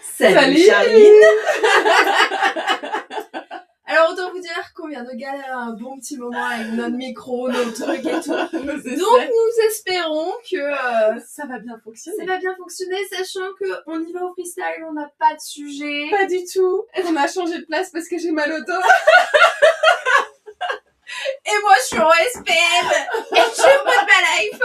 Salut Charline. Alors autant vous dire qu'on vient de galérer un bon petit moment avec notre micro, nos trucs et tout. Donc nous espérons que ça va bien fonctionner. Ça va bien fonctionner, sachant qu'on y va au freestyle, on n'a pas de sujet. Pas du tout. On a changé de place parce que j'ai mal au dos. Et moi je suis en SPM et je suis au mode ma life.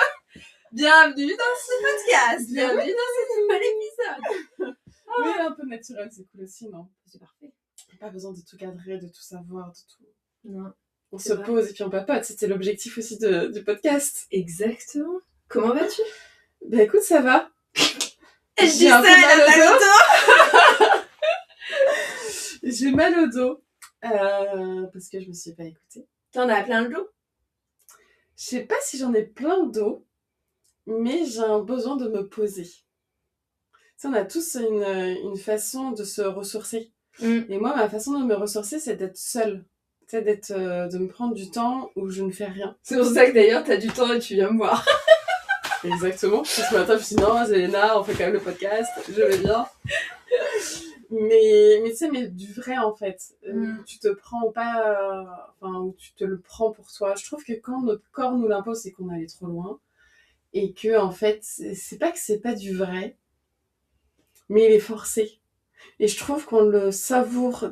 Bienvenue dans ce podcast. Bienvenue dans ce nouvel épisode. Mais un peu naturel, c'est cool aussi, non? C'est parfait. Pas besoin de tout cadrer, de tout savoir, de tout. Non. On se pose et puis on papote. C'était l'objectif aussi du podcast. Exactement. Comment vas-tu? Bah écoute, ça va. J'ai un peu mal au dos. J'ai mal au dos. Parce que je me suis pas écoutée. T'en as plein le dos? Je sais pas si j'en ai plein le dos, mais j'ai un besoin de me poser. Tu sais, on a tous une façon de se ressourcer. Et moi, ma façon de me ressourcer, c'est d'être seule. Tu sais, de me prendre du temps où je ne fais rien. C'est pour ça que d'ailleurs, t'as du temps et tu viens me voir. Exactement. Ce matin, je me suis dit, non, Zélena, on fait quand même le podcast, je vais bien. Mais tu sais, mais du vrai, en fait. Où tu te prends pas... où tu te le prends pour toi. Je trouve que quand notre corps nous l'impose, c'est qu'on allait trop loin. Et que, en fait, c'est pas que c'est pas du vrai, mais il est forcé. Et je trouve qu'on le savoure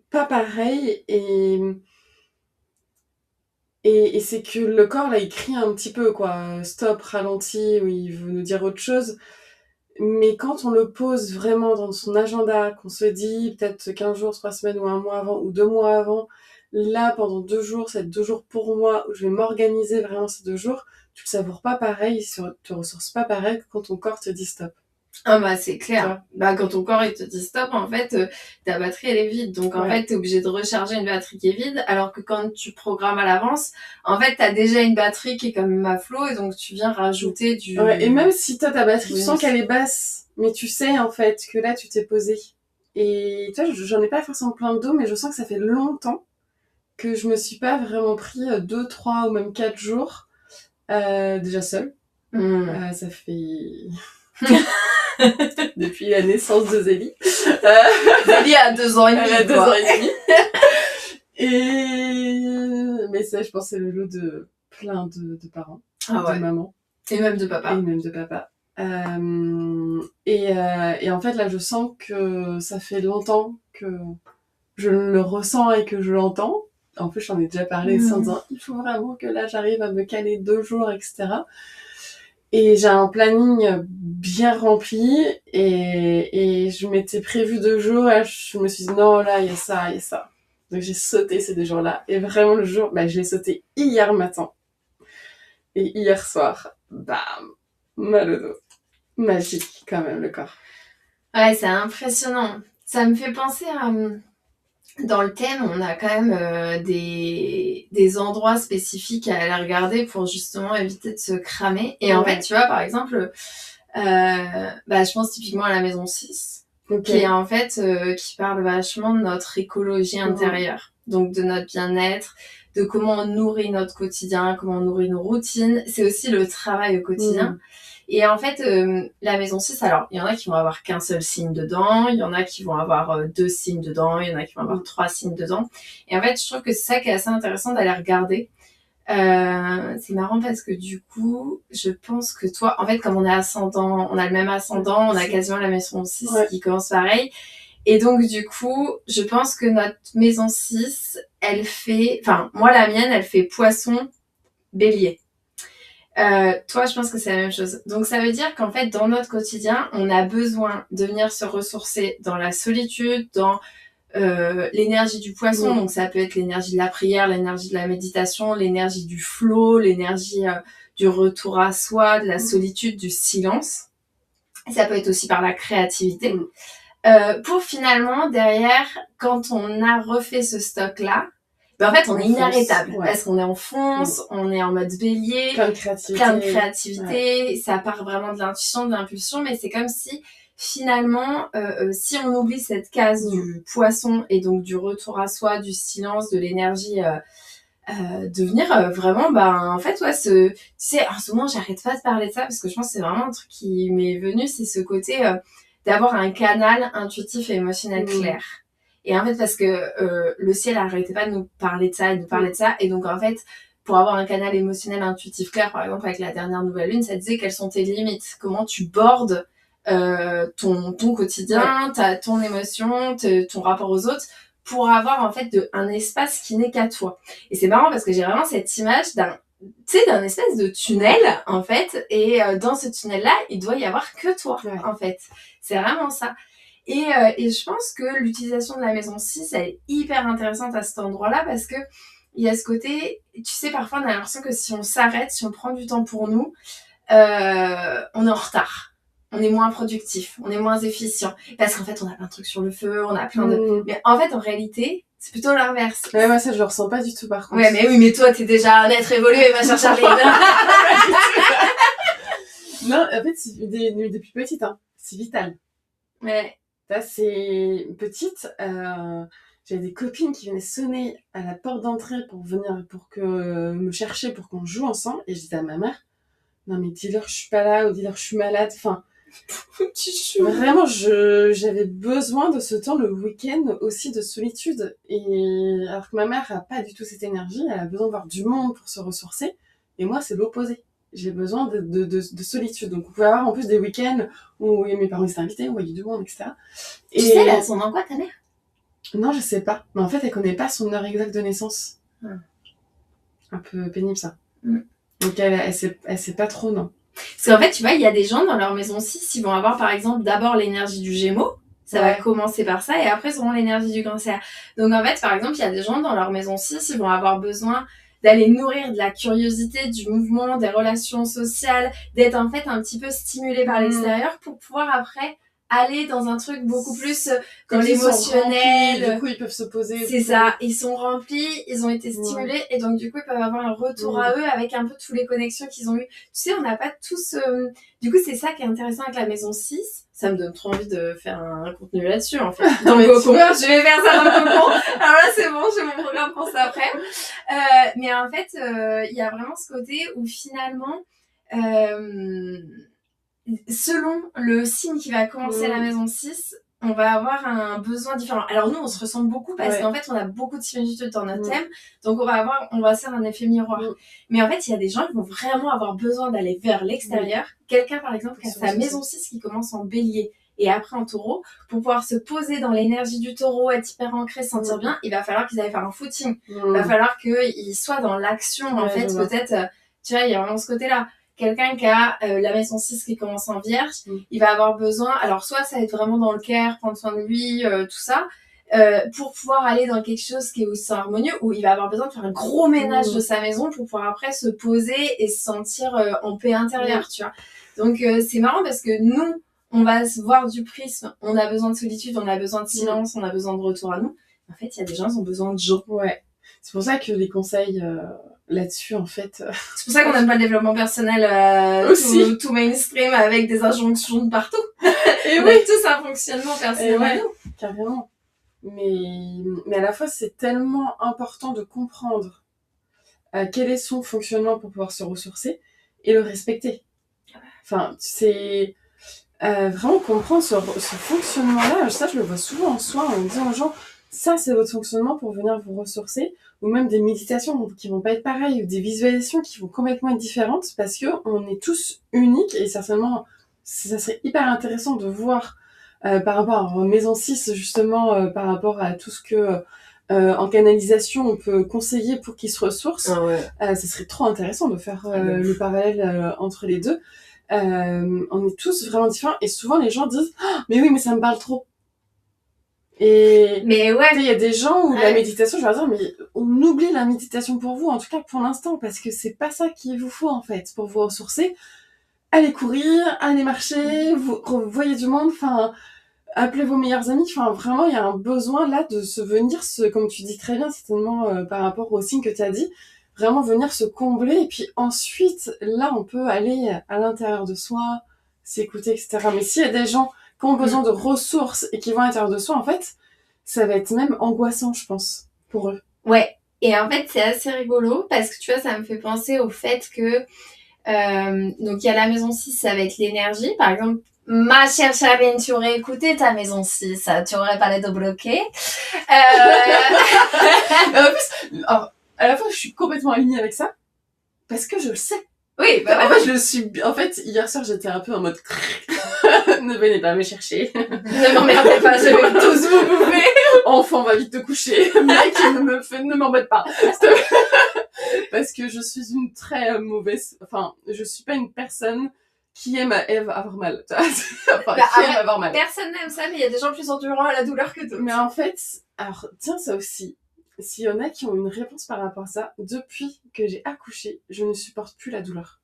pas pareil. Et c'est que le corps, là, il crie un petit peu, quoi. Stop, ralenti, ou il veut nous dire autre chose. Mais quand on le pose vraiment dans son agenda, qu'on se dit peut-être 15 jours, 3 semaines ou 1 mois avant, ou 2 mois avant, là, pendant 2 jours, c'est 2 jours pour moi, où je vais m'organiser vraiment ces 2 jours, tu le savoures pas pareil, tu te ressources pas pareil que quand ton corps te dit stop. Ah bah c'est clair. Bah quand ton corps il te dit stop, en fait, ta batterie elle est vide. Donc en fait, t'es obligé de recharger une batterie qui est vide, alors que quand tu programmes à l'avance, en fait, t'as déjà une batterie qui est quand même à flot, et donc tu viens rajouter du... Ouais, et même si toi, ta batterie, tu sens qu'elle est basse, mais tu sais en fait que là, tu t'es posé. Et tu vois, j'en ai pas forcément plein de dos, mais je sens que ça fait longtemps que je me suis pas vraiment pris 2, 3 ou même 4 jours déjà seule. Ça fait... depuis la naissance de Zélie. Zélie a 2 ans et demi. Elle a 2 ans et demi. Et... Mais ça, je pense, c'est le lot de plein de parents, de mamans. Et même de papa. Et même de papa. Et en fait, là, je sens que ça fait longtemps que je le ressens et que je l'entends. En plus, j'en ai déjà parlé en disant, il faut vraiment que là, j'arrive à me caler 2 jours, etc. Et j'ai un planning bien rempli et je m'étais prévu 2 jours et je me suis dit non, là, il y a ça. Donc j'ai sauté ces 2 jours-là. Et vraiment le jour, je l'ai sauté hier matin. Et hier soir, bam, mal au dos. Magique quand même le corps. Ouais, c'est impressionnant. Ça me fait penser à... Dans le thème, on a quand même des endroits spécifiques à aller regarder pour justement éviter de se cramer. Et en fait, tu vois, par exemple, je pense typiquement à la maison 6, qui est en fait, qui parle vachement de notre écologie intérieure. Donc de notre bien-être, de comment on nourrit notre quotidien, comment on nourrit nos routines. C'est aussi le travail au quotidien. Et en fait, la maison 6, alors, il y en a qui vont avoir qu'un seul signe dedans, il y en a qui vont avoir 2 signes dedans, il y en a qui vont avoir 3 signes dedans. Et en fait, je trouve que c'est ça qui est assez intéressant d'aller regarder. C'est marrant parce que du coup, je pense que toi, en fait, comme on est ascendant, on a le même ascendant, on a quasiment la maison 6 qui commence pareil. Et donc, du coup, je pense que notre maison 6, elle fait... Enfin, moi, la mienne, elle fait poisson, bélier. Toi, je pense que c'est la même chose. Donc, ça veut dire qu'en fait, dans notre quotidien, on a besoin de venir se ressourcer dans la solitude, dans l'énergie du poisson. Donc, ça peut être l'énergie de la prière, l'énergie de la méditation, l'énergie du flow, l'énergie du retour à soi, de la solitude, du silence. Et ça peut être aussi par la créativité. Pour finalement, derrière, quand on a refait ce stock-là, en fait, on est inarrêtable parce qu'on est en fonce, on est en mode bélier, plein de créativité, ça part vraiment de l'intuition, de l'impulsion, mais c'est comme si finalement, si on oublie cette case du poisson et donc du retour à soi, du silence, de l'énergie, de venir vraiment, en fait, tu sais, en ce moment, j'arrête pas de parler de ça parce que je pense que c'est vraiment un truc qui m'est venu, c'est ce côté d'avoir un canal intuitif et émotionnel clair. Et en fait, parce que le ciel arrêtait pas de nous parler de ça et de nous parler de ça. Et donc, en fait, pour avoir un canal émotionnel intuitif clair, par exemple, avec la dernière nouvelle lune, ça disait quelles sont tes limites, comment tu bordes ton quotidien, ton émotion, ton rapport aux autres, pour avoir en fait un espace qui n'est qu'à toi. Et c'est marrant parce que j'ai vraiment cette image d'un espèce de tunnel en fait, et dans ce tunnel là il doit y avoir que toi en fait, c'est vraiment ça. Et je pense que l'utilisation de la maison 6 elle est hyper intéressante à cet endroit là, parce que il y a ce côté, tu sais, parfois on a l'impression que si on s'arrête, si on prend du temps pour nous, on est en retard, on est moins productif, on est moins efficient, parce qu'en fait on a plein de trucs sur le feu, on a plein de... Mais en fait en réalité c'est plutôt l'inverse. Ouais, moi ça je le ressens pas du tout par contre. Ouais, mais oui, mais toi t'es déjà un être évolué, ma chère Charline. Non, en fait depuis petite, hein, c'est vital. Ouais. Là c'est petite, j'avais des copines qui venaient sonner à la porte d'entrée pour me chercher pour qu'on joue ensemble, et je disais à ma mère, non mais dis-leur je suis pas là, ou dis-leur je suis malade, enfin... Vraiment, j'avais besoin de ce temps le week-end aussi de solitude. Et alors que ma mère a pas du tout cette énergie, elle a besoin de voir du monde pour se ressourcer. Et moi, c'est l'opposé. J'ai besoin de solitude. Donc, on pouvait avoir en plus des week-ends où mes parents étaient invités, où il y avait du monde, etc. Tu sais, elle a son nom quoi, ta mère? Non, je sais pas. Mais en fait, elle connaît pas son heure exacte de naissance. Un peu pénible, ça. Donc, elle sait pas trop, non. Parce qu'en fait, tu vois, il y a des gens dans leur maison 6, ils vont avoir par exemple d'abord l'énergie du Gémeaux, ça va commencer par ça, et après ils auront l'énergie du Cancer. Donc en fait, par exemple, il y a des gens dans leur maison 6, ils vont avoir besoin d'aller nourrir de la curiosité, du mouvement, des relations sociales, d'être en fait un petit peu stimulés par l'extérieur pour pouvoir après aller dans un truc beaucoup plus dans l'émotionnel. Du coup, ils peuvent se poser. C'est ça, ils sont remplis, ils ont été stimulés, et donc du coup, ils peuvent avoir un retour à eux avec un peu toutes les connexions qu'ils ont eues. Tu sais, on n'a pas tous... Du coup, c'est ça qui est intéressant avec la maison 6. Ça me donne trop envie de faire un contenu là-dessus, en fait. Dans le cocon. Je vais faire ça dans le cocon. Alors là, c'est bon, j'ai mon programme pour ça après. Mais en fait, il y a vraiment ce côté où finalement... selon le signe qui va commencer la maison 6, on va avoir un besoin différent. Alors nous, on se ressemble beaucoup parce qu'en fait, on a beaucoup de similitudes dans notre thème. Donc on va faire un effet miroir. Mais en fait, il y a des gens qui vont vraiment avoir besoin d'aller vers l'extérieur. Quelqu'un, par exemple, qui a sa maison 6 qui commence en bélier et après en taureau, pour pouvoir se poser dans l'énergie du taureau, être hyper ancré, se sentir bien, il va falloir qu'ils aillent faire un footing. Il va falloir qu'ils soient dans l'action, en fait, peut-être. Tu vois, il y a vraiment ce côté-là. Quelqu'un qui a la maison 6 qui commence en vierge, il va avoir besoin, alors soit ça va être vraiment dans le care, prendre soin de lui, tout ça, pour pouvoir aller dans quelque chose qui est aussi harmonieux, où il va avoir besoin de faire un gros ménage de sa maison pour pouvoir après se poser et se sentir en paix intérieure, tu vois. Donc c'est marrant parce que nous, on va se voir du prisme, on a besoin de solitude, on a besoin de silence, on a besoin de retour à nous. En fait, il y a des gens qui ont besoin de gens. Ouais. C'est pour ça que les conseils là-dessus, en fait... C'est pour ça qu'on n'aime pas le développement personnel tout mainstream avec des injonctions de partout. Et on a tous un fonctionnement personnel. Carrément. Mais à la fois, c'est tellement important de comprendre quel est son fonctionnement pour pouvoir se ressourcer et le respecter. Enfin, c'est... vraiment comprendre ce fonctionnement-là, ça je le vois souvent en soi, on dit aux gens, ça c'est votre fonctionnement pour venir vous ressourcer, ou même des méditations qui vont pas être pareilles, ou des visualisations qui vont complètement être différentes, parce que on est tous uniques, et certainement ça serait hyper intéressant de voir par rapport à Maison 6, justement, par rapport à tout ce que en canalisation on peut conseiller pour qu'ils se ressourcent. Ça serait trop intéressant de faire le parallèle entre les deux. On est tous vraiment différents, et souvent les gens disent mais oui, mais ça me parle trop. Et mais ouais, il y a des gens où la méditation, je vais leur dire, mais on oublie la méditation pour vous, en tout cas pour l'instant, parce que c'est pas ça qu'il vous faut en fait pour vous ressourcer. Allez courir, allez marcher, vous voyez du monde, enfin appelez vos meilleurs amis, enfin vraiment il y a un besoin là de se venir, comme tu dis très bien certainement par rapport au signe que tu as dit, vraiment venir se combler, et puis ensuite là on peut aller à l'intérieur de soi, s'écouter, etc. Mais s'il y a des gens qui ont besoin de ressources et qui vont à l'intérieur de soi, en fait ça va être même angoissant, je pense, pour eux. Ouais, et en fait c'est assez rigolo parce que tu vois, ça me fait penser au fait que donc il y a la maison 6, ça va être l'énergie. Par exemple, Ma chère Charline, tu aurais écouté ta maison 6, tu aurais parlé de bloquer. En plus, alors, à la fois, je suis complètement alignée avec ça, parce que je le sais. Oui, bah En fait, je le suis. En fait, hier soir, j'étais un peu en mode. Ne venez pas me chercher. Ne m'emmerdez pas, je vais tous vous bouffer. Enfant, va vite te coucher. Mec, ne m'embête pas. Parce que je suis une très mauvaise. Enfin, je suis pas une personne qui aime avoir mal. Enfin, qui aime avoir mal. Personne n'aime ça, mais il y a des gens plus endurants à la douleur que d'autres. Mais en fait, alors, tiens, ça aussi. S'il y en a qui ont une réponse par rapport à ça, depuis que j'ai accouché, je ne supporte plus la douleur.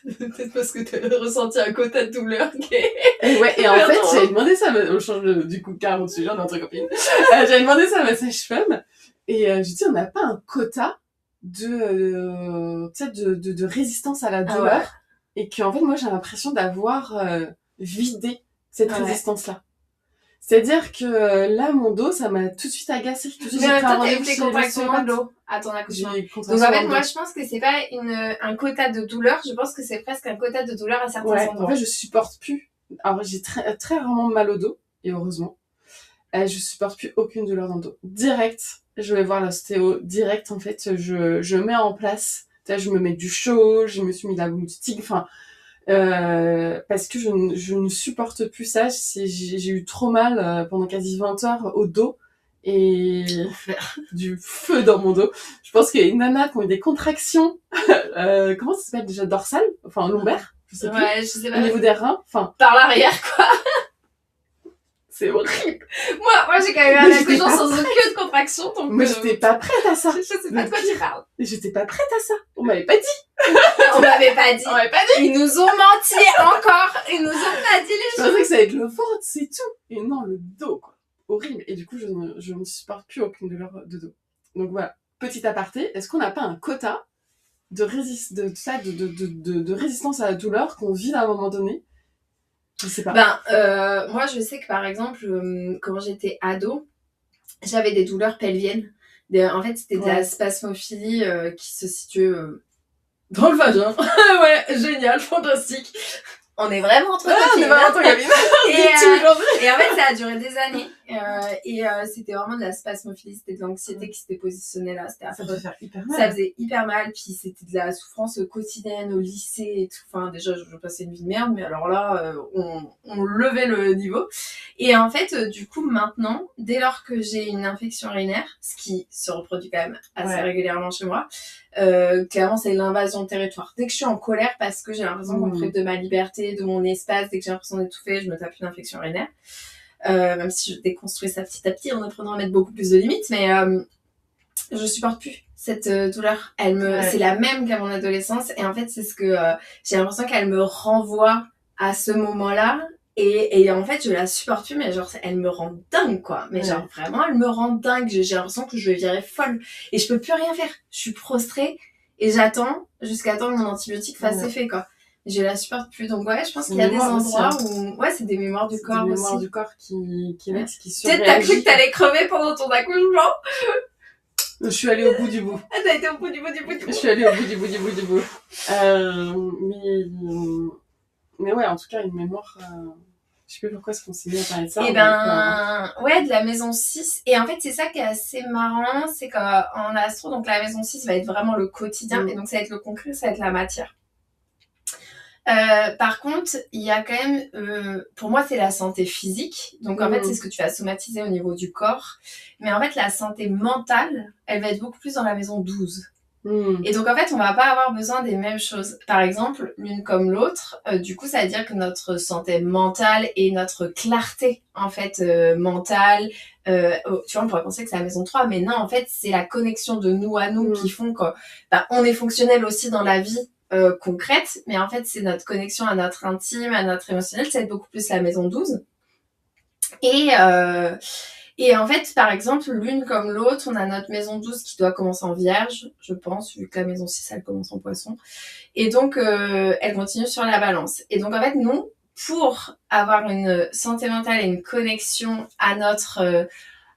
Peut-être parce que tu as ressenti un quota de douleur Et ouais, et en fait, j'avais demandé ça, on change du coup carrément de sujet, on est entre copines. J'avais demandé ça à ma sage-femme, et je dis, on n'a pas un quota de résistance à la douleur, et qu'en fait, moi, j'ai l'impression d'avoir vidé cette résistance-là. C'est-à-dire que là, mon dos, ça m'a tout de suite agacée. Tout de suite, mais toi, t'as eu des contractions dans le dos à ton accouchement. Donc en fait, moi, je pense que c'est pas un quota de douleur, je pense que c'est presque un quota de douleur à certains endroits. En fait, je supporte plus. Alors, j'ai très, très rarement mal au dos, et heureusement. Je supporte plus aucune douleur dans le dos. Direct, je vais voir l'ostéo. Direct, en fait, je mets en place. Je me mets du chaud, je me suis mis de la boutique, enfin... parce que je ne supporte plus ça. J'ai eu trop mal pendant quasi 20 heures au dos et du feu dans mon dos. Je pense qu'il y a une nana qui a eu des contractions, comment ça s'appelle déjà, dorsales, enfin lombaires, je sais plus, je sais pas. Au niveau des reins, enfin par l'arrière quoi. C'est horrible. Moi j'ai quand même eu un accouchement sans aucune contraction, donc. Moi j'étais pas prête à ça. Je sais pas de quoi tu parles. J'étais pas prête à ça. On m'avait pas dit. On m'avait pas dit. On m'avait pas dit. Ils nous ont menti encore. Ils nous ont pas dit les choses. Je pensais que ça allait être le ventre, c'est tout. Et non, le dos, quoi. Horrible. Et du coup, je ne supporte plus aucune douleur de dos. Donc voilà. Petit aparté, est-ce qu'on n'a pas un quota de résistance à la douleur qu'on vit à un moment donné? Je sais pas. Moi, je sais que par exemple, quand j'étais ado, j'avais des douleurs pelviennes. En fait, c'était de la spasmophilie qui se situe dans le vagin. Ouais, génial, fantastique. On est vraiment entre copines. On est vraiment entre copines. Et en fait, ça a duré des années. C'était vraiment de la spasmophilie, c'était de l'anxiété qui s'était positionnée là. C'était affreux. Ça devait faire hyper mal. Ça faisait hyper mal, puis c'était de la souffrance quotidienne au lycée et tout. Enfin, déjà, je passais une vie de merde, mais alors là, on levait le niveau. Et en fait, du coup, maintenant, dès lors que j'ai une infection urinaire, ce qui se reproduit quand même assez régulièrement chez moi, clairement, c'est l'invasion de territoire. Dès que je suis en colère parce que j'ai l'impression qu'on me prive de ma liberté, de mon espace, dès que j'ai l'impression d'étouffer, je me tape une infection urinaire. Même si je déconstruis ça petit à petit en apprenant à mettre beaucoup plus de limites, mais je supporte plus cette douleur. C'est la même qu'à mon adolescence, et en fait c'est ce que j'ai l'impression qu'elle me renvoie à ce moment-là, et en fait je la supporte plus, mais genre elle me rend dingue quoi, mais genre vraiment elle me rend dingue. J'ai l'impression que je vais virer folle et je peux plus rien faire. Je suis prostrée et j'attends jusqu'à temps que mon antibiotique fasse effet quoi. Je la supporte plus, donc je pense qu'il y a des endroits où c'est des mémoires du corps aussi. Des mémoires du corps qui surréagissent. Peut-être t'as cru que t'allais crever pendant ton accouchement. Je suis allée au bout du bout. T'as été au bout du bout. Je suis allée au bout du bout. Mais ouais, en tout cas, une mémoire... Je sais plus pourquoi est-ce qu'on s'est mis à parler de ça. De la maison 6. Et en fait, c'est ça qui est assez marrant, c'est qu'en astro, donc la maison 6 va être vraiment le quotidien, et donc ça va être le concret, ça va être la matière. Par contre, il y a quand même, pour moi, c'est la santé physique. Donc, en fait, c'est ce que tu vas somatiser au niveau du corps. Mais en fait, la santé mentale, elle va être beaucoup plus dans la maison 12. Et donc, en fait, on va pas avoir besoin des mêmes choses. Par exemple, l'une comme l'autre, du coup, ça veut dire que notre santé mentale et notre clarté, en fait, mentale, tu vois, on pourrait penser que c'est la maison 3, mais non, en fait, c'est la connexion de nous à nous qui font que, on est fonctionnel aussi dans la vie. Concrète, mais en fait c'est notre connexion à notre intime, à notre émotionnel, c'est beaucoup plus la maison 12. Et en fait, par exemple, l'une comme l'autre, on a notre maison 12 qui doit commencer en vierge, je pense, vu que la maison 6 elle commence en poisson, et donc elle continue sur la balance. Et donc en fait, nous, pour avoir une santé mentale et une connexion à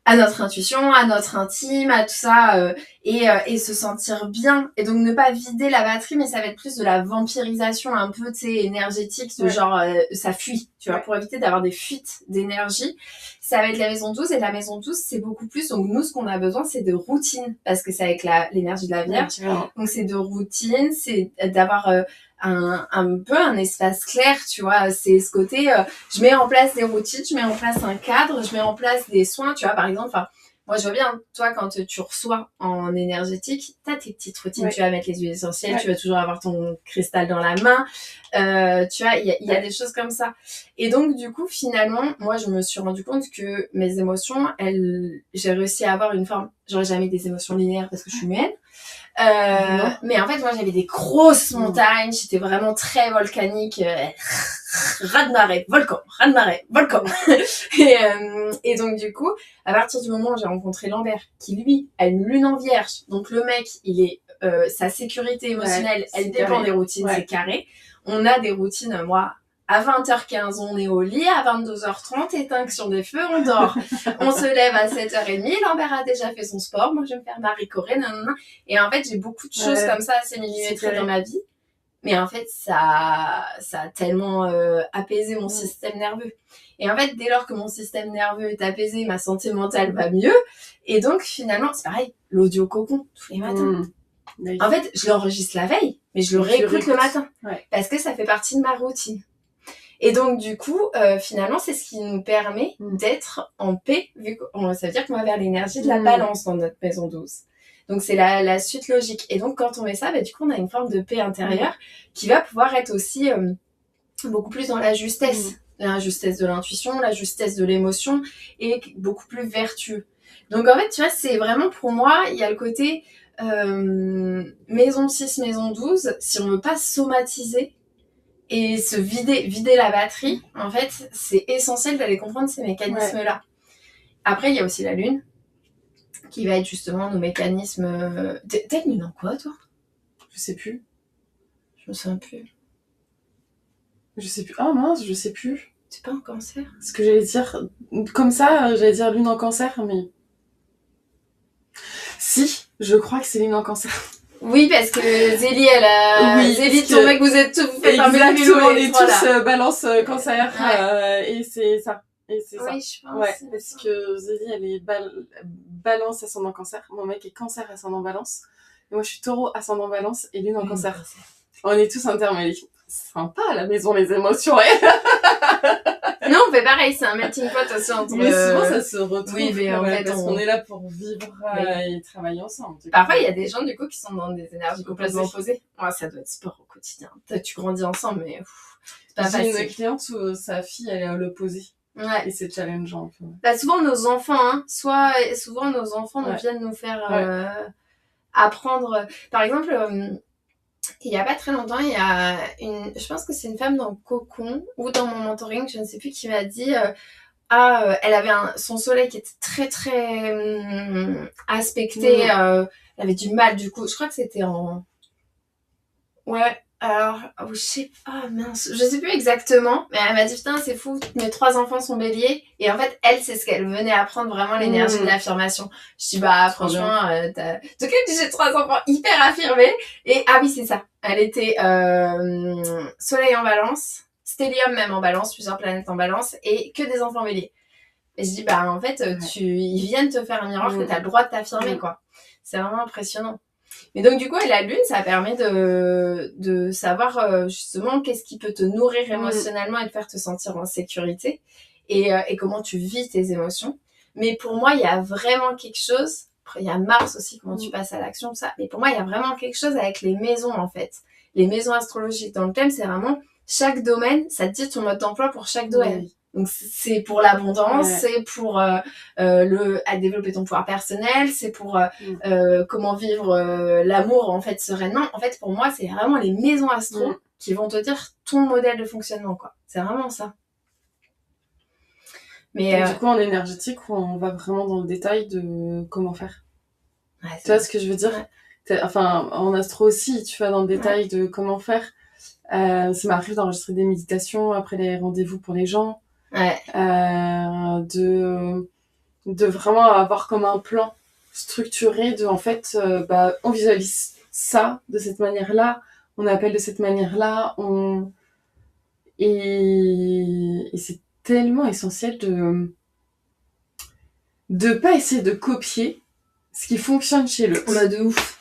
à notre intuition, à notre intime, à tout ça, et se sentir bien. Et donc ne pas vider la batterie, mais ça va être plus de la vampirisation un peu, tu sais, énergétique, de genre ça fuit, tu vois, pour éviter d'avoir des fuites d'énergie. Ça va être la maison 12, et la maison 12, c'est beaucoup plus. Donc nous, ce qu'on a besoin, c'est de routine, parce que c'est avec l'énergie de la Vierge. Donc c'est de routine, c'est d'avoir un peu un espace clair, tu vois. C'est ce côté, je mets en place des routines, je mets en place un cadre, je mets en place des soins, tu vois, par exemple. Moi, je vois bien, toi, quand tu reçois en énergétique, t'as tes petites routines. Tu vas mettre les huiles essentielles, tu vas toujours avoir ton cristal dans la main. Tu vois, il y a des choses comme ça. Et donc, du coup, finalement, moi, je me suis rendu compte que mes émotions, j'ai réussi à avoir une forme. J'aurais jamais des émotions linéaires parce que je suis humaine. Mais en fait, moi, j'avais des grosses montagnes. J'étais vraiment très volcanique. Raz-de-marée, volcan, raz-de-marée, volcan. Et donc, du coup, à partir du moment où j'ai rencontré Lambert, qui, lui, a une lune en vierge. Donc, le mec, il est, sa sécurité émotionnelle, elle dépend des routines, c'est carré. On a des routines, moi, à 20h15, on est au lit. À 22h30, étinction des feux, on dort. On se lève à 7h30. Lambert a déjà fait son sport. Moi, je vais me faire Marie Corée, nanana. Et en fait, j'ai beaucoup de choses comme ça assez millimétrées dans ma vie. Mais en fait, ça a tellement apaisé mon système nerveux. Et en fait, dès lors que mon système nerveux est apaisé, ma santé mentale va mieux. Et donc, finalement, c'est pareil, l'audio cocon, tous les matins. En fait, je l'enregistre la veille, mais je le réécoute le matin. Parce que ça fait partie de ma routine. Et donc, du coup, finalement, c'est ce qui nous permet d'être en paix, vu que ça veut dire qu'on va vers l'énergie de la balance dans notre maison 12. Donc, c'est la suite logique. Et donc, quand on met ça, du coup, on a une forme de paix intérieure qui va pouvoir être aussi beaucoup plus dans la justesse. La justesse de l'intuition, la justesse de l'émotion, et beaucoup plus vertueux. Donc, en fait, tu vois, c'est vraiment, pour moi, il y a le côté maison 6, maison 12, si on veut pas somatiser, et se vider la batterie, en fait, c'est essentiel d'aller comprendre ces mécanismes-là. Après, il y a aussi la lune, qui va être justement nos mécanismes... T'as une lune en quoi, toi? Je sais plus. Je me souviens plus. Je sais plus. Oh mince, je sais plus. C'est pas en cancer? Ce que j'allais dire... Comme ça, j'allais dire lune en cancer, mais... Si, je crois que c'est lune en cancer. Oui, parce que Zélie, elle a... Zélie, ton mec, vous faites un mélo, on est tous balance cancer, et c'est ça. Et c'est oui, ça. Je pense. Parce que Zélie, elle est balance ascendant cancer. Mon mec est cancer ascendant balance. Et moi, je suis taureau ascendant balance et lune en cancer. On est tous intermêlés. Sympa, à la maison, les émotions. Non, on fait pareil, c'est un melting pot aussi entre... Mais souvent, ça se retrouve. Oui, mais en fait, parce qu'on est là pour vivre et travailler ensemble. Parfois, il y a des gens, du coup, qui sont dans des énergies complètement opposées. Ouais, ça doit être sport au quotidien. Tu grandis ensemble, mais c'est pas facile. J'ai une cliente où sa fille, elle est à l'opposé. Et c'est challengeant. Souvent, nos enfants, souvent, nos enfants viennent nous faire apprendre. Par exemple... il y a pas très longtemps, il y a je pense que c'est une femme dans Cocon ou dans mon mentoring, je ne sais plus qui m'a dit elle avait son soleil qui était très très aspecté, elle avait du mal du coup, je crois que c'était alors je sais pas, mince, je sais plus exactement, mais elle m'a dit putain c'est fou, mes 3 enfants sont béliers, et en fait elle c'est ce qu'elle venait apprendre, vraiment l'énergie de l'affirmation. Je dis franchement donc j'ai 3 enfants hyper affirmés, et oui c'est ça, elle était soleil en balance, stellium même en balance, plusieurs planètes en balance, et que des enfants béliers. Et je dis en fait ils viennent te faire un miroir que t'as le droit de t'affirmer quoi. C'est vraiment impressionnant. Mais donc du coup, la lune, ça permet de savoir justement qu'est-ce qui peut te nourrir émotionnellement et te faire te sentir en sécurité, et comment tu vis tes émotions. Mais pour moi, il y a vraiment quelque chose, après il y a Mars aussi, comment tu passes à l'action, tout ça, mais pour moi, il y a vraiment quelque chose avec les maisons en fait. Les maisons astrologiques dans le thème, c'est vraiment chaque domaine, ça te dit ton mode d'emploi pour chaque domaine. Donc c'est pour l'abondance, c'est pour à développer ton pouvoir personnel, c'est pour comment vivre l'amour en fait sereinement. En fait pour moi c'est vraiment les maisons astro qui vont te dire ton modèle de fonctionnement quoi. C'est vraiment ça. Mais du coup en énergétique on va vraiment dans le détail de comment faire. Tu vois ce que je veux dire? Enfin en astro aussi tu vas dans le détail de comment faire. Ça m'arrive d'enregistrer des méditations après les rendez-vous pour les gens. de vraiment avoir comme un plan structuré de, en fait, on visualise ça de cette manière-là, on appelle de cette manière-là, et c'est tellement essentiel de pas essayer de copier ce qui fonctionne chez l'autre. Bah, de ouf.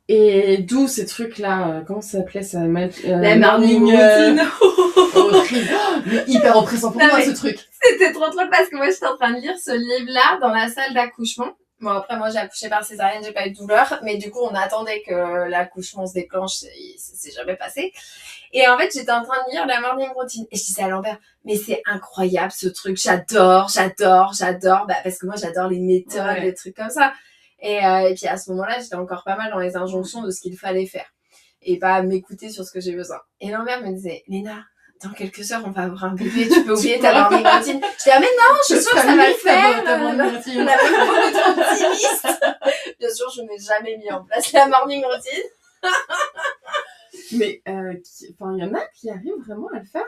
Et d'où ces trucs-là, comment ça s'appelait ça La morning routine. Horrible. Mais hyper oppressant pour moi, ce truc. C'était trop parce que moi, j'étais en train de lire ce livre-là dans la salle d'accouchement. Bon, après, moi, j'ai accouché par césarienne, j'ai pas eu de douleur. Mais du coup, on attendait que l'accouchement se déclenche. C'est jamais passé. Et en fait, j'étais en train de lire la morning routine. Et je disais à Lambert, mais c'est incroyable ce truc. J'adore. Bah, parce que moi, j'adore les méthodes, les trucs comme ça. Et puis à ce moment-là, j'étais encore pas mal dans les injonctions de ce qu'il fallait faire. Et pas m'écouter sur ce que j'ai besoin. Et Lambert me disait, Léna, dans quelques heures, on va avoir un bébé, tu peux oublier ta morning routine. Je disais, ah mais non, je suis sûre que ça va le faire. Ta morning routine. On avait beaucoup d'optimistes. Bien sûr, je n'ai jamais mis en place la morning routine. Mais, il y en a qui arrivent vraiment à le faire.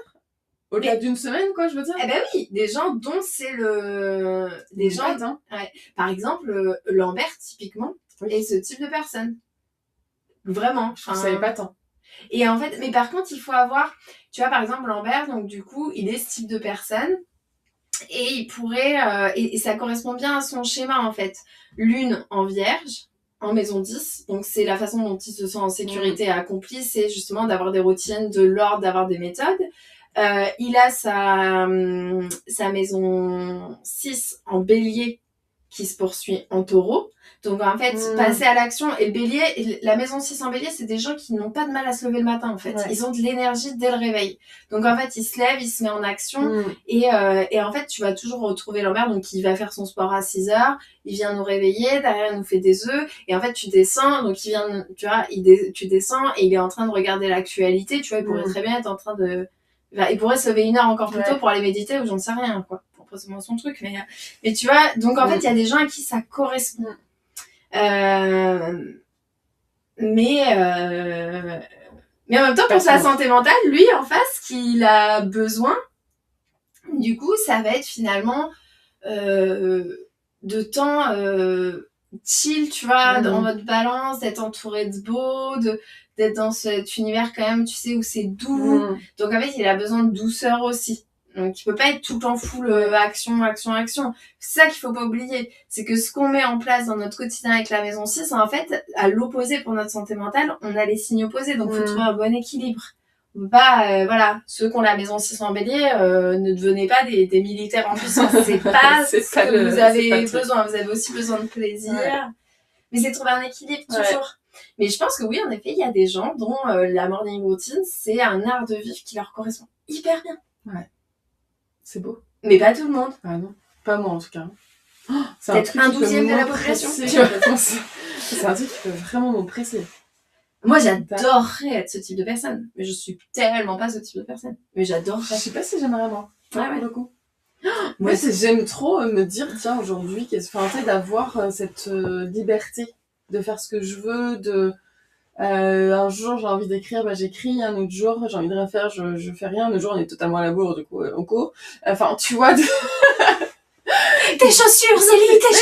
Au-delà d'une semaine, quoi, je veux dire. Eh ben oui, des gens dont c'est le... Des gens... Hein. Ouais. Par exemple, Lambert, typiquement, est ce type de personne. Vraiment. Je savais pas tant. Et en fait, mais par contre, il faut avoir... Tu vois, par exemple, Lambert, donc du coup, il est ce type de personne. Et il pourrait... et ça correspond bien à son schéma, en fait. Lune en vierge, en maison 10. Donc, c'est la façon dont il se sent en sécurité et accompli. C'est justement d'avoir des routines, de l'ordre, d'avoir des méthodes. Il a sa maison 6 en bélier qui se poursuit en taureau. Donc en fait, passer à l'action. Et le bélier, la maison 6 en bélier, c'est des gens qui n'ont pas de mal à se lever le matin en fait. Ouais. Ils ont de l'énergie dès le réveil. Donc en fait, il se lève, il se met en action. Et en fait, tu vas toujours retrouver Lambert. Donc il va faire son sport à 6h. Il vient nous réveiller. Derrière, il nous fait des œufs. Et en fait, tu descends. Donc il vient, tu vois, tu descends et il est en train de regarder l'actualité. Tu vois, il pourrait très bien être en train de... Il pourrait se lever 1 heure encore plus tôt pour aller méditer ou j'en sais rien, quoi. Pour précisément son truc. Mais tu vois, donc en fait, il y a des gens à qui ça correspond. Mais en même temps, pour sa santé mentale, lui, en face, qu'il a besoin, du coup, ça va être finalement de temps chill, tu vois, en mode balance, d'être entouré de beau, d'être dans cet univers quand même, tu sais, où c'est doux. Donc en fait, il a besoin de douceur aussi. Donc il peut pas être tout le temps full action. C'est ça qu'il faut pas oublier. C'est que ce qu'on met en place dans notre quotidien avec la maison 6, en fait, à l'opposé pour notre santé mentale, on a les signes opposés. Donc faut trouver un bon équilibre. On peut pas, voilà, ceux qui ont la maison 6 en bélier, ne devenez pas des militaires en puissance. C'est pas ce que vous avez besoin. Vous avez aussi besoin de plaisir. Ouais. Mais c'est trouver un équilibre toujours. Ouais. Mais je pense que oui, en effet, il y a des gens dont la morning routine, c'est un art de vivre qui leur correspond hyper bien. Ouais. C'est beau. Mais pas tout le monde. Ah non, pas moi en tout cas. Oh, c'est peut-être un 12e de la population. C'est un truc qui peut vraiment m'oppresser. Moi, j'adorerais être ce type de personne. Mais je suis tellement pas ce type de personne. Mais j'adorerais. Je sais pas si j'aimerais moi. Ouais. Pour le coup. Moi, j'aime trop me dire, tiens, aujourd'hui, d'avoir cette liberté de faire ce que je veux, un jour j'ai envie d'écrire, j'écris, un autre jour j'ai envie de rien faire, je fais rien, un autre jour on est totalement à la bourre, du coup on court. Enfin, tu vois... Tes chaussures, Zélie, tes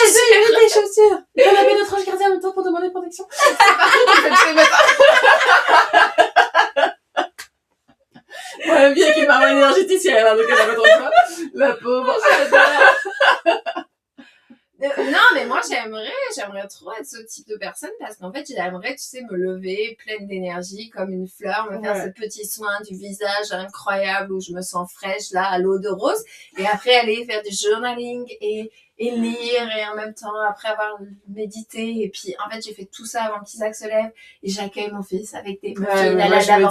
chaussures. On avait notre ange gardien en même temps pour demander protection. C'est parti qu'on fait tous les matins. La vie avec une marbre énergéticienne, donc elle a pas trop de choix. La pauvre, j'adore. Non, mais moi j'aimerais trop être ce type de personne parce qu'en fait j'aimerais, tu sais, me lever pleine d'énergie comme une fleur, me faire ce petit soin du visage incroyable où je me sens fraîche là à l'eau de rose et après aller faire du journaling et lire et en même temps après avoir médité et puis en fait j'ai fait tout ça avant qu'Isaac se lève et j'accueille mon fils avec des muffins à la lavande.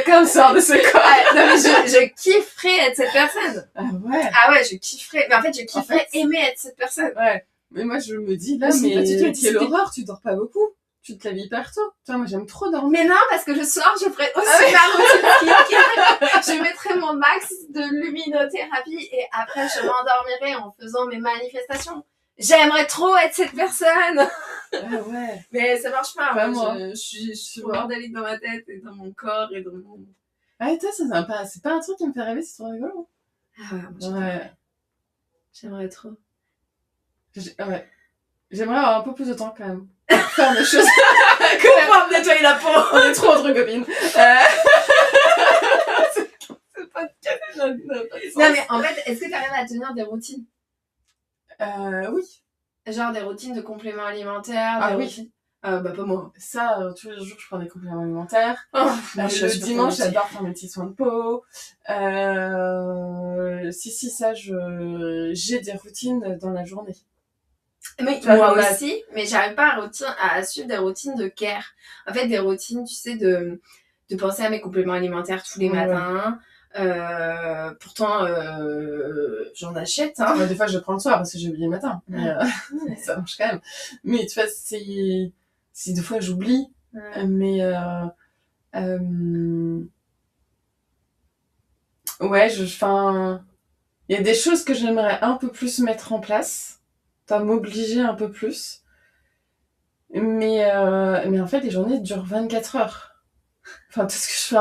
Comme sort de ce corps. Non mais je kifferais être cette personne. Ah ouais, je kifferais. Mais en fait, je kifferais aimer être cette personne. Ouais. Mais moi, je me dis, là, quelle horreur, tu dors pas beaucoup. Tu te lèves hyper tôt. Tu vois, moi, j'aime trop dormir. Mais non, parce que le soir, je ferais aussi ma routine. Je mettrais mon max de luminothérapie et après, je m'endormirais en faisant mes manifestations. J'aimerais trop être cette personne. Ouais. Mais ça marche pas. Pas moi. Je suis bordélique dans ma tête et dans mon corps et dans mon... Ah, et toi, c'est pas un truc qui me fait rêver, c'est trop rigolo. Ah ouais, moi, J'aimerais trop. Ouais. J'aimerais avoir un peu plus de temps quand même. Pour faire des choses. Comment me nettoyer la peau? On est trop entre copines. C'est pas de Non, mais en fait, est-ce que t'arrives à tenir des routines? Oui. Genre des routines de compléments alimentaires? Ah oui. Routines... bah pas moi. Ça, tous les jours, je prends des compléments alimentaires. Oh, le dimanche, j'adore faire mes petits soins de peau. Si, ça, j'ai des routines dans la journée. Mais moi aussi, mais j'arrive pas à suivre des routines de care. En fait, des routines, tu sais, de penser à mes compléments alimentaires tous les matins. Pourtant, j'en achète. Hein. Des fois, je prends le soir parce que j'ai oublié le matin. Mais ça marche quand même. Mais tu vois, si des fois j'oublie. Mais ouais, il y a des choses que j'aimerais un peu plus mettre en place. M'obliger un peu plus. Mais en fait, les journées durent 24 heures. Enfin, tout ce que je fais,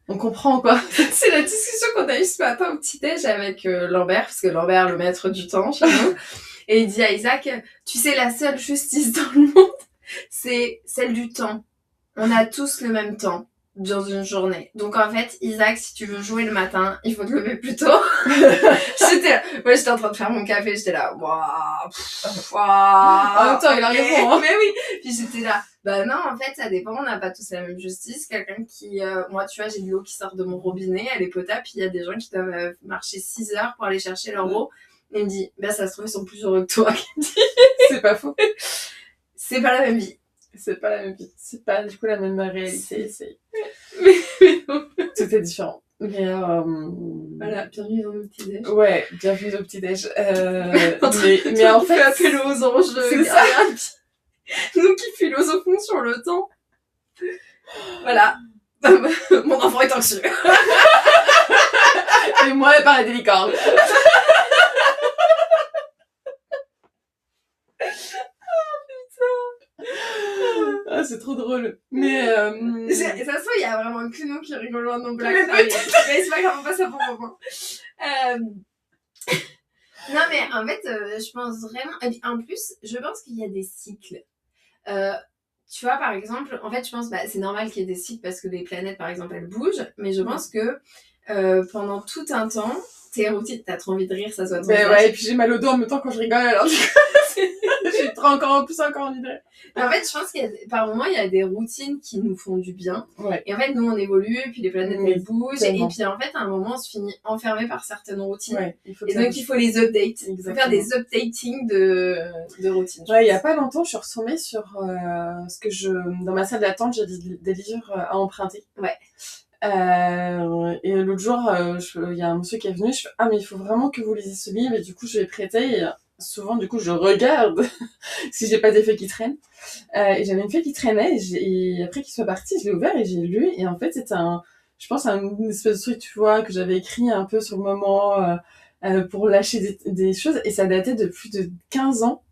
on comprend, quoi. C'est la discussion qu'on a eue ce matin au petit-déj avec Lambert, parce que Lambert, le maître du temps chez nous. Et il dit à Isaac, tu sais, la seule justice dans le monde, c'est celle du temps. On a tous le même temps dans une journée. Donc en fait, Isaac, si tu veux jouer le matin, il faut te lever plus tôt. J'étais en train de faire mon café, j'étais là, waouh. En même temps, il a raison, hein. Mais oui. Puis j'étais là, bah non, en fait, ça dépend, on n'a pas tous la même justice. Quelqu'un qui, moi, tu vois, j'ai de l'eau qui sort de mon robinet, elle est potable, puis il y a des gens qui doivent marcher 6 heures pour aller chercher leur eau. Et il me dit, bah ça se trouve, ils sont plus heureux que toi. C'est pas faux. C'est pas la même vie. C'est pas la même vie. C'est pas du coup la même réalité. Tout est différent. Mais voilà, bienvenue dans le petit-déj. Ouais, bienvenue au petit-déj. mais en fait, appeler aux anges de garde. Nous qui philosophons sur le temps. Voilà. Mon enfant est anxieux. Et moi, elle parle des licornes. Ah, c'est trop drôle. Mais ça se trouve, il y a vraiment que nous qui rigolons à nos blagues. Mais c'est pas grave, on passe à bon moment. Non, mais en fait, je pense vraiment... Et puis, en plus, je pense qu'il y a des cycles. Tu vois, par exemple, en fait, je pense c'est normal qu'il y ait des cycles parce que les planètes, par exemple, elles bougent. Mais je pense que pendant tout un temps, tes routines... T'as trop envie de rire, ça soit trop ouais, et puis j'ai mal au dos en même temps quand je rigole, alors j'ai encore envie de rire. En fait, je pense par moment, il y a des routines qui nous font du bien. Ouais. Et en fait, nous, on évolue, et puis les planètes, elles bougent. Tellement. Et puis, en fait, à un moment, on se finit enfermé par certaines routines. Ouais, et donc, il faut les update. Il faut faire des updating de routines. Ouais, il y a pas longtemps, je suis retournée sur ce que dans ma salle d'attente, j'ai des livres à emprunter. Ouais. Et l'autre jour, il y a un monsieur qui est venu, je fais, mais il faut vraiment que vous lisiez ce livre, et du coup, je l'ai prêté, et souvent, du coup, je regarde si j'ai pas des feuilles qui traînent. Et j'avais une feuille qui traînait, et après qu'il soit parti, je l'ai ouvert et j'ai lu, et en fait, c'était je pense, une espèce de truc, tu vois, que j'avais écrit un peu sur le moment, pour lâcher des choses, et ça datait de plus de 15 ans.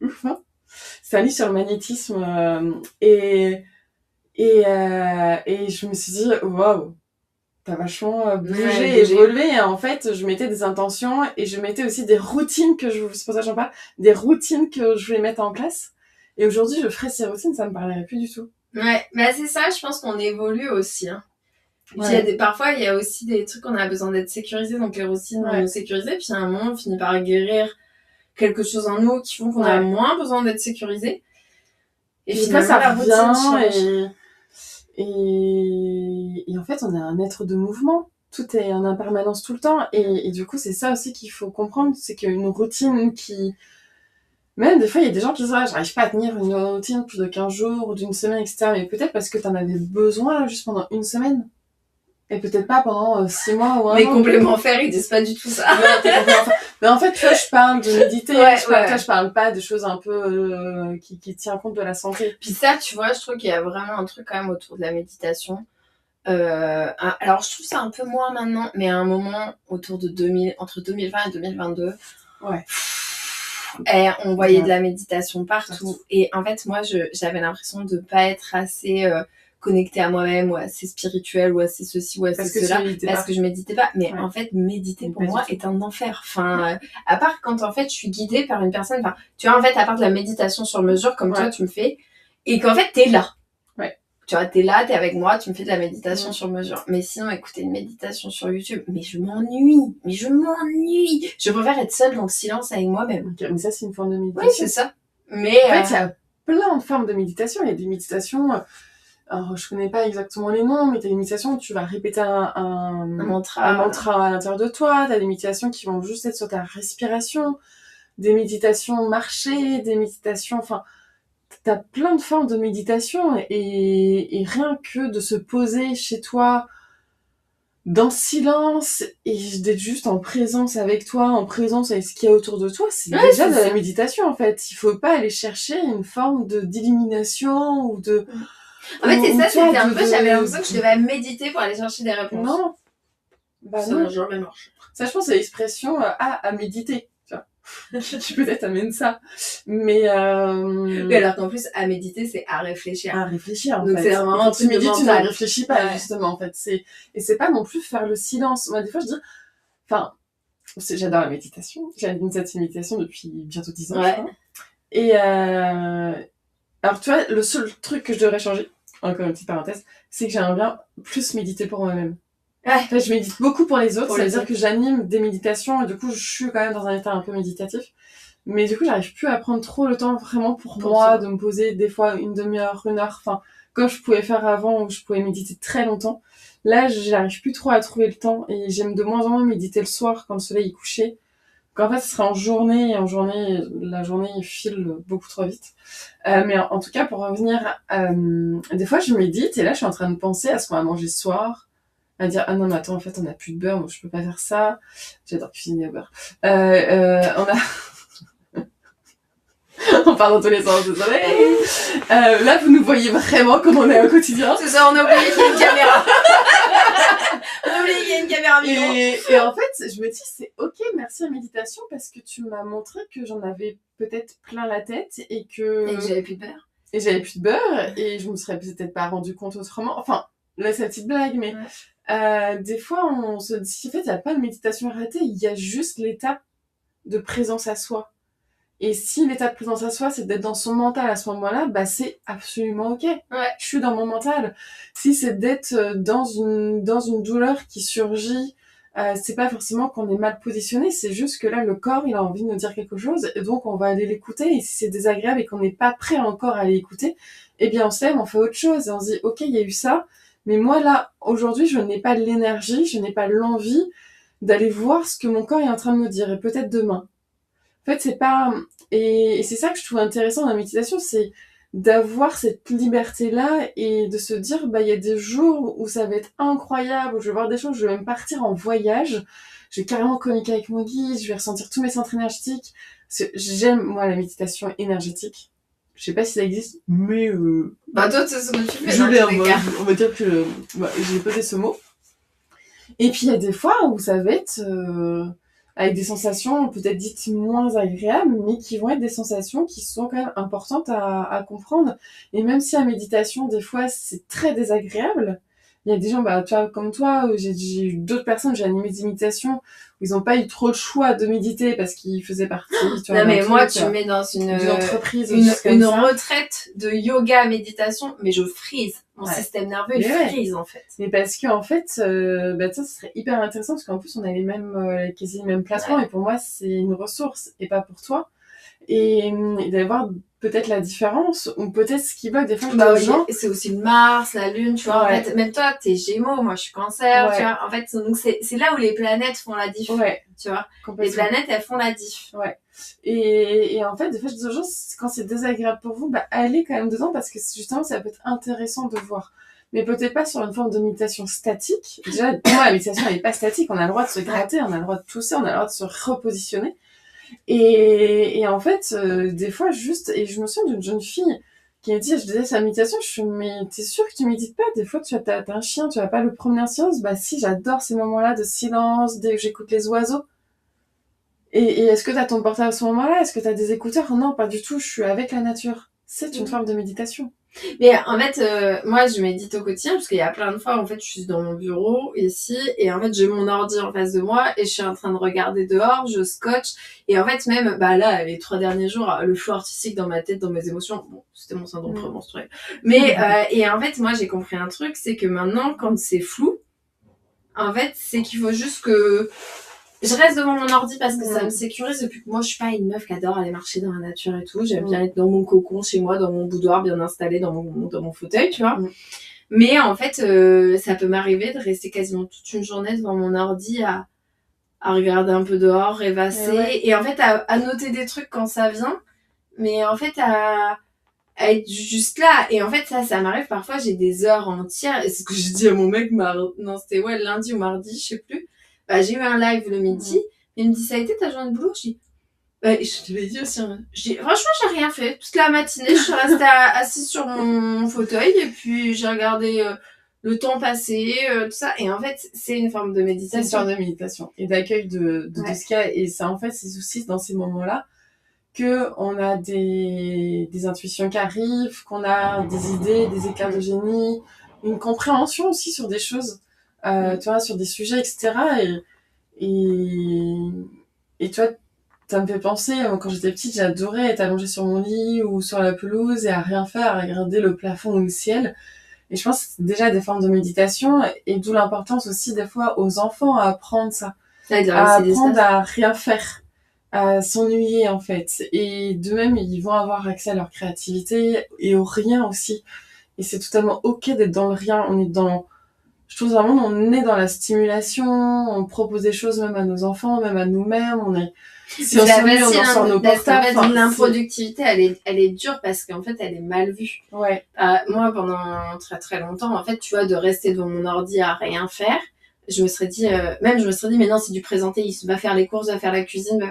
Ouf, hein. C'est un livre sur le magnétisme, et je me suis dit, waouh, t'as vachement bougé et évolué. Et en fait, je mettais des intentions et je mettais aussi des routines c'est pour ça que j'en parle, des routines que je voulais mettre en place. Et aujourd'hui, je ferais ces routines, ça me parlerait plus du tout. Ouais, c'est ça, je pense qu'on évolue aussi, hein. Et puis, parfois, il y a aussi des trucs qu'on a besoin d'être sécurisés, donc les routines vont nous sécuriser, puis à un moment, on finit par guérir quelque chose en nous qui font qu'on a moins besoin d'être sécurisé. Et finalement, ça la routine change. Et en fait, on est un être de mouvement. Tout est en impermanence tout le temps. Et du coup, c'est ça aussi qu'il faut comprendre. C'est qu'une routine qui... Même des fois, il y a des gens qui disent « j'arrive pas à tenir une routine plus de 15 jours ou d'une semaine, etc. » Mais peut-être parce que t'en avais besoin juste pendant une semaine. Et peut-être pas pendant 6 mois ou un an. Les compléments fer, ils disent pas du tout ça. Mais en fait, tu vois, je parle de méditer. Je parle pas de choses un peu qui tiennent compte de la santé. Puis ça, tu vois, je trouve qu'il y a vraiment un truc quand même autour de la méditation. Alors, je trouve ça un peu moins maintenant, mais à un moment, autour de entre 2020 et 2022, on voyait de la méditation partout. Et en fait, moi, j'avais l'impression de pas être assez connectée à moi-même ou assez spirituelle ou assez ceci ou assez cela parce que je méditais pas. Mais en fait, méditer pour moi est un enfer. Enfin, à part quand en fait je suis guidée par une personne, enfin, tu vois, en fait, à part de la méditation sur mesure comme toi tu me fais, et qu'en fait t'es là. Tu vois, t'es là, t'es avec moi, tu me fais de la méditation sur mesure. Mais sinon, écouter une méditation sur YouTube, mais je m'ennuie. Je préfère être seule dans le silence avec moi-même. Okay, mais ça, c'est une forme de méditation. Oui, c'est ça. Mais en fait, il y a plein de formes de méditation. Il y a des méditations, alors je connais pas exactement les noms, mais t'as des méditations où tu vas répéter un mantra à l'intérieur de toi. T'as des méditations qui vont juste être sur ta respiration. Des méditations marcher, des méditations... Enfin, t'as plein de formes de méditation et rien que de se poser chez toi dans le silence et d'être juste en présence avec toi, en présence avec ce qu'il y a autour de toi, c'est déjà de la méditation en fait. Il faut pas aller chercher une forme d'illumination ou de... En fait, c'est ça, c'était un peu, j'avais l'impression que je devais méditer pour aller chercher des réponses. Non. Bah ça n'a jamais marché. Ça, je pense, c'est l'expression à méditer. Tu peut-être amènes ça, mais oui, alors qu'en plus à méditer c'est à réfléchir en donc fait c'est vraiment quand tu médites tu ne réfléchis pas justement en fait et c'est pas non plus faire le silence. Moi des fois je dis enfin j'adore la méditation, j'anime cette méditation depuis bientôt 10 ans je crois. Et alors tu vois, le seul truc que je devrais changer, encore une petite parenthèse, c'est que j'aimerais bien plus méditer pour moi-même. En fait, je médite beaucoup pour les autres, c'est-à-dire que j'anime des méditations et du coup je suis quand même dans un état un peu méditatif. Mais du coup j'arrive plus à prendre trop le temps vraiment pour moi, de me poser des fois une demi-heure, une heure, enfin comme je pouvais faire avant où je pouvais méditer très longtemps. Là j'arrive plus trop à trouver le temps et j'aime de moins en moins méditer le soir quand le soleil est couché. Donc en fait ce sera en journée, et en journée la journée file beaucoup trop vite. Mais en tout cas pour revenir, des fois je médite et là je suis en train de penser à ce qu'on va manger ce soir. À dire ah non mais attends en fait on a plus de beurre donc je peux pas faire ça, j'adore cuisiner au beurre, on a on part dans tous les sens, désolé. Là vous nous voyez vraiment comme on est au quotidien, c'est ça, on a oublié qu'il y a une caméra. On a oublié qu'il y a une caméra micro. Et en fait je me dis c'est ok, merci à méditation parce que tu m'as montré que j'en avais peut-être plein la tête et que j'avais plus de beurre et je me serais peut-être pas rendu compte autrement, enfin là c'est la petite blague mais des fois, on se dit, en fait, il n'y a pas de méditation ratée, il y a juste l'étape de présence à soi. Et si l'étape de présence à soi, c'est d'être dans son mental à ce moment-là, bah c'est absolument ok. Je suis dans mon mental. Si c'est d'être dans une douleur qui surgit, c'est pas forcément qu'on est mal positionné, c'est juste que là, le corps, il a envie de nous dire quelque chose, et donc on va aller l'écouter, et si c'est désagréable et qu'on n'est pas prêt encore à l'écouter, eh bien on se lève, on fait autre chose, et on se dit, ok, il y a eu ça, mais moi là, aujourd'hui, je n'ai pas l'énergie, je n'ai pas l'envie d'aller voir ce que mon corps est en train de me dire, et peut-être demain. En fait, c'est pas... Et c'est ça que je trouve intéressant dans la méditation, c'est d'avoir cette liberté-là et de se dire, bah, il y a des jours où ça va être incroyable, où je vais voir des choses, je vais même partir en voyage, je vais carrément communiquer avec mon guide, je vais ressentir tous mes centres énergétiques. Parce que j'aime, moi, la méditation énergétique. Je sais pas si ça existe, mais bah toi c'est ce que tu fais. Je l'ai, on va dire que j'ai posé ce mot. Et puis il y a des fois où ça va être avec des sensations peut-être dites moins agréables, mais qui vont être des sensations qui sont quand même importantes à comprendre. Et même si la méditation, des fois, c'est très désagréable, il y a des gens, bah, tu vois, comme toi, j'ai eu d'autres personnes, j'ai animé des méditations où ils n'ont pas eu trop le choix de méditer parce qu'ils faisaient partie, tu vois. Non, mais moi, tu me mets dans une entreprise, une retraite de yoga, méditation, mais je frise. Mon système nerveux, il frise, en fait. Mais parce que, en fait, bah, ça serait hyper intéressant parce qu'en plus, on a les mêmes, quasi les mêmes placements et pour moi, c'est une ressource et pas pour toi. Et d'avoir peut-être la différence ou peut-être ce qui bloque des fois bah, gens... c'est aussi le Mars, la Lune, tu vois, en fait, même toi t'es Gémeaux, moi je suis Cancer, tu vois, en fait donc c'est là où les planètes font la diff, tu vois, les planètes elles font la diff. Et en fait des fois je dis aux gens quand c'est désagréable pour vous, bah allez quand même dedans parce que justement ça peut être intéressant de voir, mais peut-être pas sur une forme de méditation statique. Déjà pour moi la méditation elle est pas statique, on a le droit de se gratter, on a le droit de tousser, on a le droit de se repositionner. Et en fait, des fois, juste... Et je me souviens d'une jeune fille qui m'a dit, je disais, sa méditation, je suis mais t'es sûre que tu médites pas? Des fois, t'as un chien, tu vas pas le promener en silence? Bah si, j'adore ces moments-là de silence, dès que j'écoute les oiseaux. Et est-ce que t'as ton portable à ce moment-là? Est-ce que t'as des écouteurs? Non, pas du tout, je suis avec la nature. C'est une forme de méditation. Mais en fait, moi, je médite au quotidien parce qu'il y a plein de fois, en fait, je suis dans mon bureau ici et en fait, j'ai mon ordi en face de moi et je suis en train de regarder dehors, je scotche et en fait, même, bah là, les 3 derniers jours, le flou artistique dans ma tête, dans mes émotions, bon, c'était mon syndrome prémenstruel. Mais, et en fait, moi, j'ai compris un truc, c'est que maintenant, quand c'est flou, en fait, c'est qu'il faut juste que je reste devant mon ordi parce que ça me sécurise depuis que moi je suis pas une meuf qui adore aller marcher dans la nature et tout. J'aime bien être dans mon cocon chez moi, dans mon boudoir bien installé dans mon fauteuil, tu vois. Mais en fait, ça peut m'arriver de rester quasiment toute une journée devant mon ordi à regarder un peu dehors, rêvasser et en fait à noter des trucs quand ça vient. Mais en fait à être juste là. Et en fait, ça m'arrive parfois, j'ai des heures entières. Et c'est ce que j'ai dit à mon mec, non, c'était lundi ou mardi, je sais plus. Bah, j'ai eu un live le midi. Et il me dit, ça a été ta journée de boulot? Je dis, bah, je te l'ai dit aussi. Hein. Je dis, franchement, j'ai rien fait. Toute la matinée, je suis restée assise sur mon fauteuil. Et puis, j'ai regardé le temps passer, tout ça. Et en fait, c'est une forme de méditation. C'est une forme de méditation. Et d'accueil de tout ce qu'il y a. Et ça, en fait, c'est aussi dans ces moments-là que on a des intuitions qui arrivent, qu'on a des idées, des éclairs de génie, une compréhension aussi sur des choses, tu vois, sur des sujets, etc. Et tu vois, ça me fait penser, quand j'étais petite, j'adorais être allongée sur mon lit ou sur la pelouse et à rien faire, à regarder le plafond ou le ciel. Et je pense que c'est déjà des formes de méditation et d'où l'importance aussi des fois aux enfants à apprendre ça, à apprendre à rien faire, à s'ennuyer en fait. Et de même, ils vont avoir accès à leur créativité et au rien aussi. Et c'est totalement ok d'être dans le rien. Je trouve vraiment, on est dans la stimulation, on propose des choses même à nos enfants, même à nous-mêmes, si on s'ennuie, on sort nos portables. En fait, l'improductivité, elle est dure parce qu'en fait, elle est mal vue. Ouais. Moi, pendant très très longtemps, en fait, tu vois, de rester devant mon ordi à rien faire, je me serais dit, mais non, c'est du présenté, il va faire les courses, va faire la cuisine.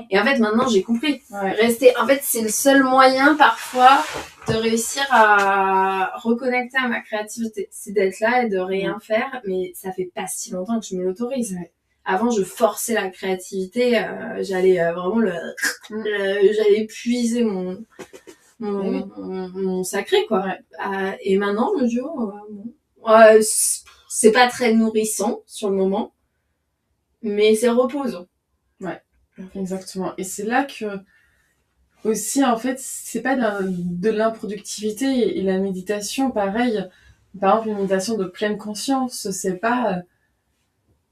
Et en fait, maintenant, j'ai compris. Rester, en fait, c'est le seul moyen, parfois, de réussir à reconnecter à ma créativité. C'est d'être là et de rien faire, mais ça fait pas si longtemps que je me l'autorise. Avant, je forçais la créativité, j'allais vraiment j'allais puiser mon sacré, quoi. Et maintenant, je me dis, c'est pas très nourrissant sur le moment, mais c'est reposant. Ouais, exactement. Et c'est là que aussi, en fait, c'est pas de l'improductivité et la méditation, pareil. Par exemple, une méditation de pleine conscience, c'est pas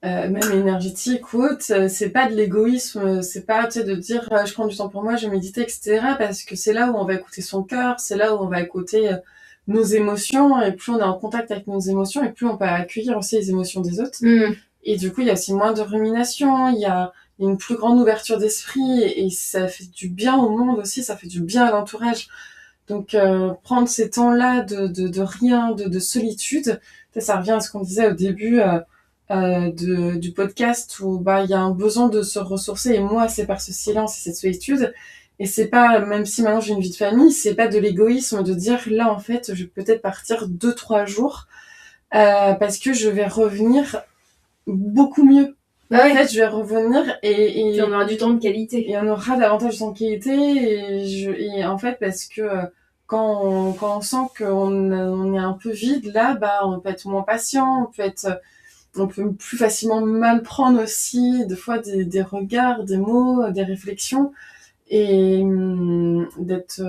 même énergétique ou autre, c'est pas de l'égoïsme, c'est pas, tu sais, de dire je prends du temps pour moi, je médite, etc. Parce que c'est là où on va écouter son cœur, c'est là où on va écouter nos émotions, et plus on est en contact avec nos émotions, et plus on peut accueillir aussi les émotions des autres. Et du coup, il y a aussi moins de rumination, il y a une plus grande ouverture d'esprit, et ça fait du bien au monde aussi, ça fait du bien à l'entourage. Donc, prendre ces temps-là de rien, de solitude, ça revient à ce qu'on disait au début du podcast, où il y a un besoin de se ressourcer, et moi, c'est par ce silence et cette solitude. Et c'est pas, même si maintenant j'ai une vie de famille, c'est pas de l'égoïsme de dire là, en fait, je vais peut-être partir 2-3 jours, parce que je vais revenir beaucoup mieux. En fait, je vais revenir et on aura du temps de qualité. Et on aura davantage de temps de qualité. Et en fait, parce que quand on sent qu'on est un peu vide, là, on peut être moins patient, on peut plus facilement mal prendre aussi, des fois, des regards, des mots, des réflexions. Et d'être...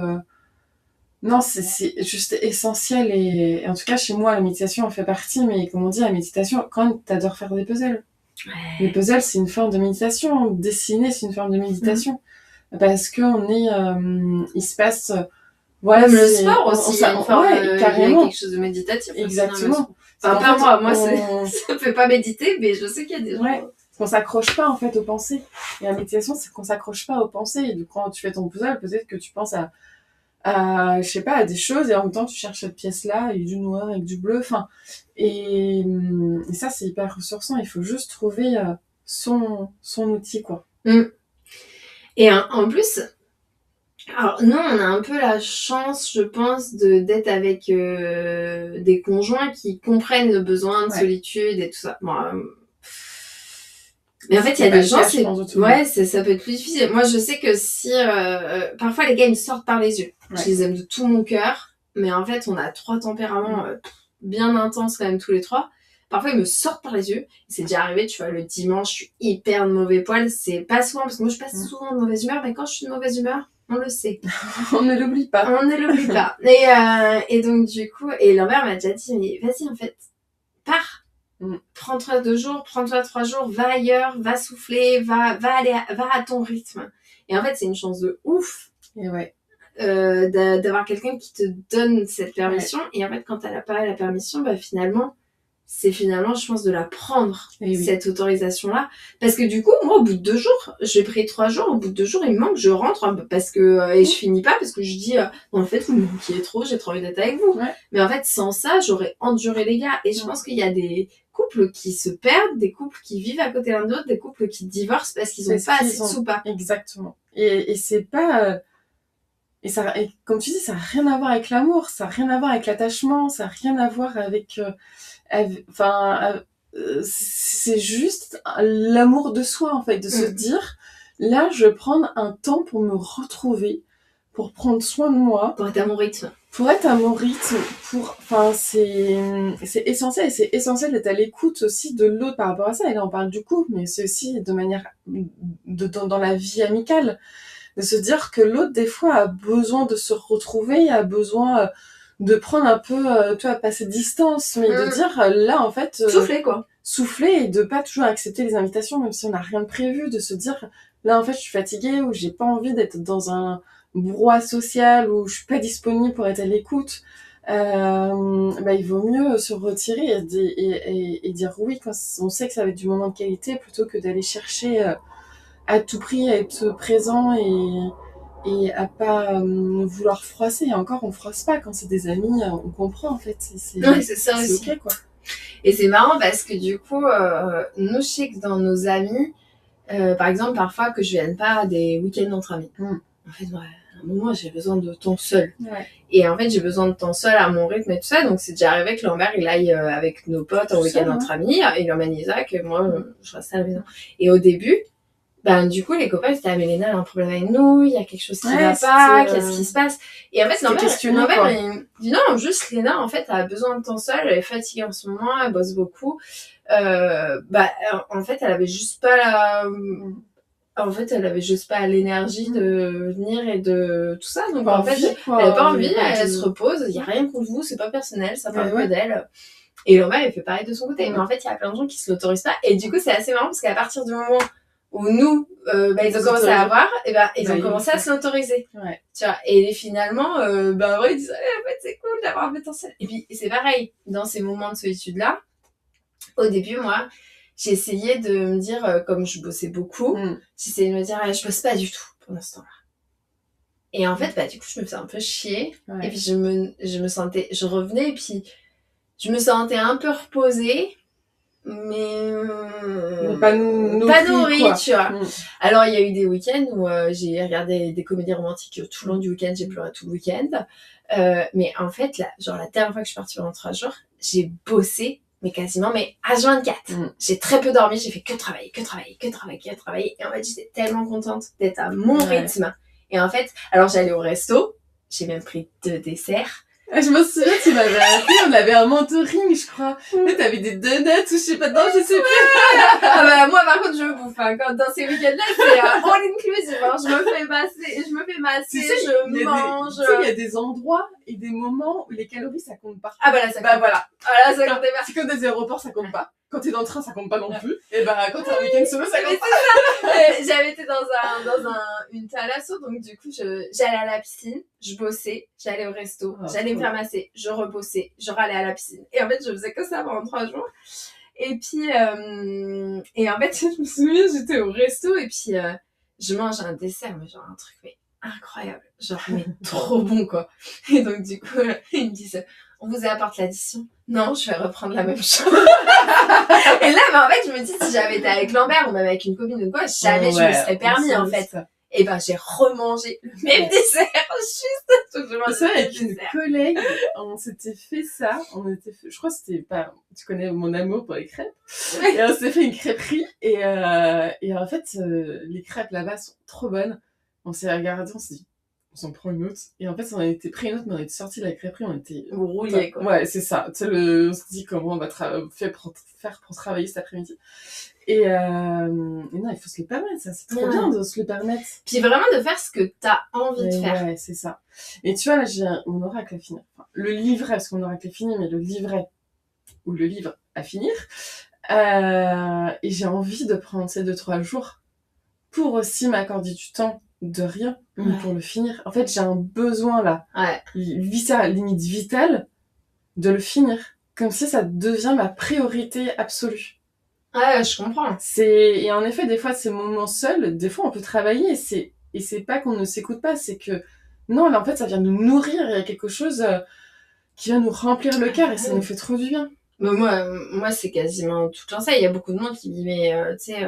non, c'est juste essentiel. Et en tout cas, chez moi, la méditation en fait partie. Mais comme on dit, la méditation, quand t'adores faire des puzzles. Les puzzles, c'est une forme de méditation. Dessiner, c'est une forme de méditation. Parce qu'on est... il se passe... voilà, même le sport aussi, carrément. Il y a quelque chose de méditatif. Exactement. Enfin, pas moi, ça me fait pas méditer, mais je sais qu'il y a des gens... qu'on s'accroche pas en fait aux pensées. Et la méditation, c'est qu'on s'accroche pas aux pensées. Et du coup, quand tu fais ton puzzle, peut-être que tu penses je sais pas, à des choses, et en même temps tu cherches cette pièce-là, avec du noir, avec du bleu, et ça c'est hyper ressourçant. Il faut juste trouver son outil, quoi. Et en plus, alors nous on a un peu la chance, je pense, d'être avec des conjoints qui comprennent le besoin de solitude et tout ça. Mais en fait, il y a des gens, ça peut être plus difficile. Moi, je sais que si parfois les gars ils me sortent par les yeux, je les aime de tout mon cœur, mais en fait, on a 3 tempéraments bien intenses quand même tous les 3. Parfois, ils me sortent par les yeux. C'est déjà arrivé, tu vois, le dimanche, je suis hyper de mauvais poil. C'est pas souvent, parce que moi, je passe souvent de mauvaise humeur, mais quand je suis de mauvaise humeur, on le sait. On ne l'oublie pas. On ne l'oublie pas. Et donc, du coup, et Lambert m'a déjà dit, mais vas-y, en fait, pars. Prends-toi 2 jours, prends-toi 3 jours, va ailleurs, va souffler, va à ton rythme. Et en fait, c'est une chance de ouf. Et ouais. D'avoir quelqu'un qui te donne cette permission. Ouais. Et en fait, quand elle n'a pas la permission, bah finalement, je pense, de la prendre, cette autorisation-là. Parce que du coup, moi, au bout de 2 jours, j'ai pris 3 jours, au bout de 2 jours, il me manque, je rentre, parce que, et je finis pas, parce que je dis, en fait, vous me manquiez trop, j'ai trop envie d'être avec vous. Ouais. Mais en fait, sans ça, j'aurais enduré les gars. Et je pense qu'il y a des couples qui se perdent, des couples qui vivent à côté l'un de l'autre, des couples qui divorcent parce qu'ils ont pas assez de soupape. Exactement. Et c'est pas... Et comme tu dis, ça n'a rien à voir avec l'amour, ça n'a rien à voir avec l'attachement, ça n'a rien à voir avec... c'est juste l'amour de soi, en fait, de se dire, là, je vais prendre un temps pour me retrouver, pour prendre soin de moi. Pour être à mon rythme. C'est essentiel, et c'est essentiel d'être à l'écoute aussi de l'autre par rapport à ça. Et là, on parle du couple, mais c'est aussi de manière, dans la vie amicale, de se dire que l'autre, des fois, a besoin de se retrouver, a besoin de prendre un peu, tu vois, passer distance, mais de dire, là, en fait... souffler, quoi. Souffler, et de pas toujours accepter les invitations, même si on n'a rien de prévu, de se dire, là, en fait, je suis fatiguée, ou j'ai pas envie d'être dans un brouhaha social, ou je suis pas disponible pour être à l'écoute. Il vaut mieux se retirer et dire oui quand on sait que ça va être du moment de qualité, plutôt que d'aller chercher à tout prix à être présent et à pas vouloir froisser. Et encore, on froisse pas quand c'est des amis, on comprend en fait. Ouais, c'est ça aussi. C'est ok, quoi. Et c'est marrant parce que du coup, nous, je sais que dans nos amis, par exemple, parfois que je vienne pas à des week-ends entre amis. En fait, à un moment, j'ai besoin de temps seul. Ouais. Et en fait, j'ai besoin de temps seul à mon rythme et tout ça. Donc, c'est déjà arrivé que Lambert, il aille avec nos potes en week-end entre amis. Et il emmène Isaac, et moi, je reste à la maison. Et au début, du coup, les copains, ils étaient, mais Léna, elle a un problème avec nous, il y a quelque chose qui va pas, qu'est-ce qui se passe? Et en fait, Lambert, il dit non, juste Léna, en fait, elle a besoin de temps seul, elle est fatiguée en ce moment, elle bosse beaucoup. En fait, elle avait juste pas l'énergie de venir et de tout ça. Donc, en fait, elle avait pas envie, elle se repose, il y a rien contre vous, c'est pas personnel, ça parle que d'elle. Et Lambert, il fait pareil de son côté. Mais en fait, il y a plein de gens qui se l'autorisent pas. Et du coup, c'est assez marrant parce qu'à partir du moment où nous, ils ont commencé à avoir, ils ont commencé à se l'autoriser. Ouais. Tu vois, et finalement, ils disent, en fait, c'est cool d'avoir un potentiel. Et puis, c'est pareil, dans ces moments de solitude-là, au début, moi, j'ai essayé de me dire, comme je bossais beaucoup, j'essayais de me dire, je bosse pas du tout pendant ce temps-là. Et en fait, du coup, je me faisais un peu chier. Ouais. Et puis, je revenais, et puis, je me sentais un peu reposée, mais pas nourrie, tu vois. Alors, il y a eu des week-ends où j'ai regardé des comédies romantiques tout le long du week-end, j'ai pleuré tout le week-end. Mais en fait, la dernière fois que je suis partie pendant 3 jours, j'ai bossé, mais quasiment, H24. J'ai très peu dormi, j'ai fait que travailler. Et en fait, j'étais tellement contente d'être à mon rythme. Et en fait, alors j'allais au resto, j'ai même pris 2 desserts. Je me souviens, tu m'avais appelé, on avait un mentoring, je crois. T'avais des donuts ou je sais pas, non, je sais plus. Moi, par contre, je bouffe, quand dans ces week-ends-là, c'est all inclusive, hein. Je me fais masser, je mange. Tu sais, il y a des endroits et des moments où les calories, ça compte pas. Ah, là, ça compte. Voilà. Ah, là, ça compte pas. C'est comme des aéroports, ça compte pas. Quand t'es dans le train, ça compte pas non plus. Et quand t'es en week-end solo, ça compte pas. J'avais été dans une thalasso, donc du coup, j'allais à la piscine, je bossais, j'allais au resto, j'allais me faire masser, je rebossais, je râlais à la piscine. Et en fait, je faisais que ça pendant 3 jours. Et puis, et en fait, je me souviens, j'étais au resto, et puis, je mange un dessert, mais genre un truc, incroyable. Genre, trop bon, quoi. Et donc, du coup, ils me disent, on vous apporte l'addition? Non, je vais reprendre la même chose. Et là, en fait, je me dis, si j'avais été avec Lambert ou même avec une copine ou quoi, jamais je me serais permis, en fait. Et j'ai remangé le même dessert, juste. Donc, je mangeais avec une collègue, on s'était fait ça. Je crois que c'était pas, tu connais mon amour pour les crêpes. Et on s'est fait une crêperie. Et en fait, les crêpes là-bas sont trop bonnes. On s'est regardé, on s'est dit, on s'en prend une autre. Et en fait, on a été pris une autre, mais on était sortis de la crêperie, on était... Vous rouliez, quoi. Ouais, c'est ça. Tu sais, on se dit comment on va faire pour travailler cet après-midi. Et non, il faut se le permettre, ça. C'est trop bien de se le permettre. Puis vraiment de faire ce que t'as envie de faire. Ouais, c'est ça. Et tu vois, là, j'ai mon oracle à finir. Enfin, le livret, parce que mon oracle est fini, mais le livret, ou le livre à finir. Et j'ai envie de prendre ces 2-3 jours pour aussi m'accorder du temps de rien, mais pour le finir. En fait, j'ai un besoin, là, limite vital, de le finir. Comme si ça devient ma priorité absolue. Ouais, je comprends. Et en effet, des fois, ces moments seuls, des fois, on peut travailler, et c'est pas qu'on ne s'écoute pas, c'est que, non, mais en fait, ça vient nous nourrir, il y a quelque chose qui vient nous remplir le cœur, et ça nous fait trop du bien. Mais moi, c'est quasiment tout le temps ça. Il y a beaucoup de monde qui me dit, mais tu sais,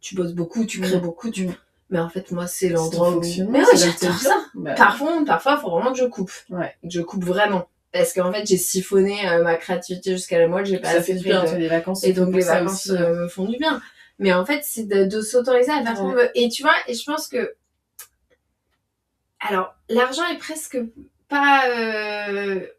tu bosses beaucoup, tu crées beaucoup, mais en fait, moi, c'est l'endroit où... Mais ouais, j'adore ça. Bah... Parfois, il faut vraiment que je coupe. Ouais. Que je coupe vraiment. Parce qu'en fait, j'ai siphonné ma créativité jusqu'à la moelle, j'ai pas assez fait bien, les vacances. Et donc, les vacances me font du bien. Mais en fait, c'est de s'autoriser à faire ce qu'on veut. Et tu vois, et je pense que... Alors, l'argent est presque pas,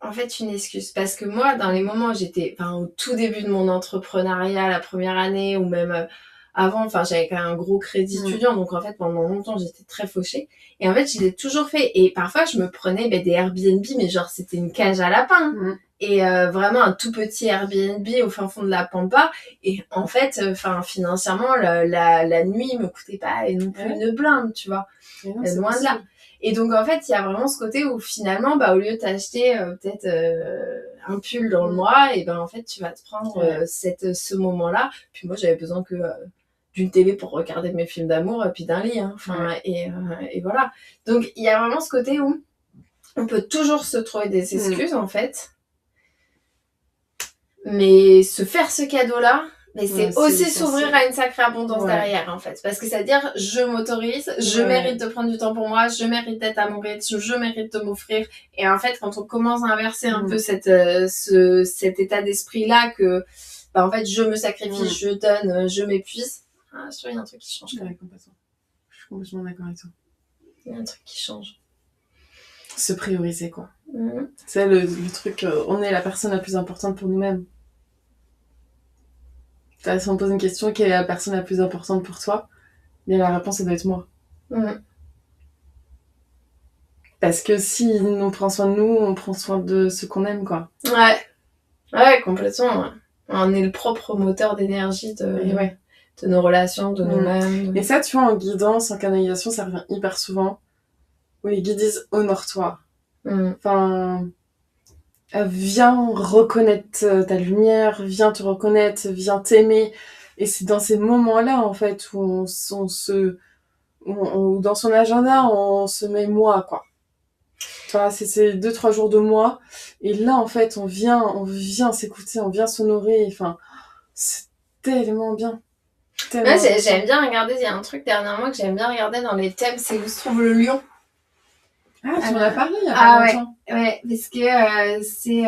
en fait, une excuse. Parce que moi, dans les moments où j'étais... Enfin, au tout début de mon entrepreneuriat, la première année, ou même... Avant, enfin, j'avais quand même un gros crédit étudiant, donc en fait, pendant longtemps, j'étais très fauchée. Et en fait, je l'ai toujours fait. Et parfois, je me prenais des Airbnb, mais genre, c'était une cage à lapins. Et vraiment un tout petit Airbnb au fin fond de la Pampa. Et en fait, financièrement, la nuit me coûtait pas non plus une blinde, tu vois. Loin de là. Et donc, en fait, il y a vraiment ce côté où finalement, au lieu de t'acheter peut-être un pull dans le mois, et ben en fait, tu vas te prendre ce moment-là. Puis moi, j'avais besoin que... d'une télé pour regarder mes films d'amour et puis d'un lit, hein. Et voilà. Donc il y a vraiment ce côté où on peut toujours se trouver des excuses en fait, mais se faire ce cadeau là, mais c'est aussi s'ouvrir à une sacrée abondance derrière en fait, parce que c'est à dire je m'autorise, je mérite de prendre du temps pour moi, je mérite d'être à mon rythme, je mérite de m'offrir. Et en fait quand on commence à inverser un peu cet état d'esprit là que en fait je me sacrifie, je donne, je m'épuise. Ah, je trouve qu'il y a un truc qui change quand même. Complètement. Je suis complètement d'accord avec toi. Il y a un truc qui change. Se prioriser, quoi. C'est le truc, on est la personne la plus importante pour nous-mêmes. Si on pose une question, quelle est la personne la plus importante pour toi? Bien, la réponse, ça doit être moi. Parce que si on prend soin de nous, on prend soin de ce qu'on aime, quoi. Ouais, complètement. On est le propre moteur d'énergie de nos relations, de nous-mêmes. Et ça, tu vois, en guidance, en canalisation, ça revient hyper souvent. Où les guides disent « honore-toi ». Enfin, viens reconnaître ta lumière, viens te reconnaître, viens t'aimer. Et c'est dans ces moments-là, en fait, où où dans son agenda, on se met moi, quoi. Tu vois, c'est ces 2-3 jours de moi. Et là, en fait, on vient s'écouter, on vient s'honorer. Enfin, c'est tellement bien. Ouais, j'aime bien regarder, il y a un truc dernièrement que j'aime bien regarder dans les thèmes, c'est où se trouve le lion. Ah, tu m'en as parlé il y a pas longtemps. Ouais, parce que c'est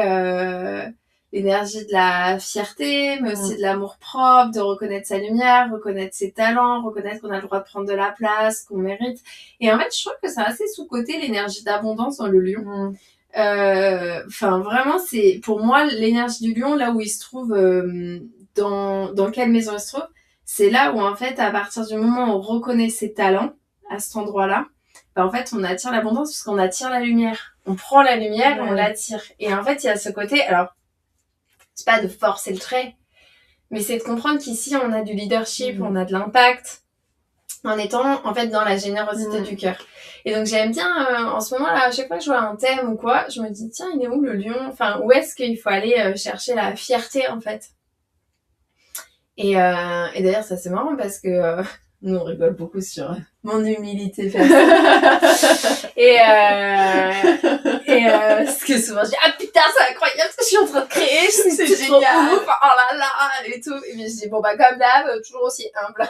l'énergie de la fierté, mais aussi de l'amour propre, de reconnaître sa lumière, reconnaître ses talents, reconnaître qu'on a le droit de prendre de la place, qu'on mérite. Et en fait, je trouve que c'est assez sous-coté l'énergie d'abondance dans le lion. Vraiment, c'est pour moi l'énergie du lion, là où il se trouve, dans quelle maison il se trouve, c'est là où en fait, à partir du moment où on reconnaît ses talents, à cet endroit-là, en fait, on attire l'abondance parce qu'on attire la lumière. On prend la lumière, on l'attire. Et en fait, il y a ce côté, alors, c'est pas de forcer le trait, mais c'est de comprendre qu'ici, on a du leadership, on a de l'impact, en étant, en fait, dans la générosité du cœur. Et donc, j'aime bien, en ce moment-là, à chaque fois que je vois un thème ou quoi, je me dis, tiens, il est où le lion? Enfin, où est-ce qu'il faut aller chercher la fierté, en fait? Et d'ailleurs, ça, c'est marrant parce que... nous, on rigole beaucoup sur mon humilité personnelle. et parce que souvent, je dis, ah putain, c'est incroyable ce que je suis en train de créer, c'est génial, ouf, oh là là, et tout. Et puis je dis, bon, comme d'hab, toujours aussi humble.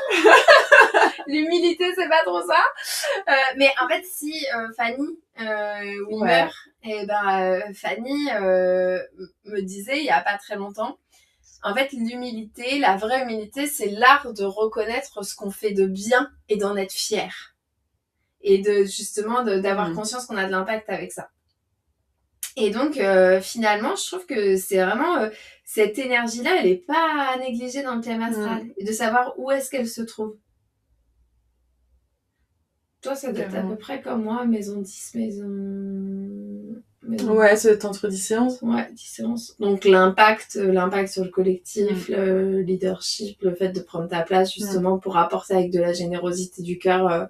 L'humilité, c'est pas trop ça. Mais en fait, si Fanny Wimmer, Fanny me disait, il y a pas très longtemps, en fait, l'humilité, la vraie humilité, c'est l'art de reconnaître ce qu'on fait de bien et d'en être fier. et justement d'avoir conscience qu'on a de l'impact avec ça. Et donc, finalement, je trouve que c'est vraiment... cette énergie-là, elle est pas à négliger dans le thème astral. Et de savoir où est-ce qu'elle se trouve. Toi, ça doit être à peu près comme moi, maison 10, maison... Ouais, ça doit être entre 10 séances. Ouais, 10 séances. Donc, l'impact sur le collectif, le leadership, le fait de prendre ta place, justement, pour apporter avec de la générosité du cœur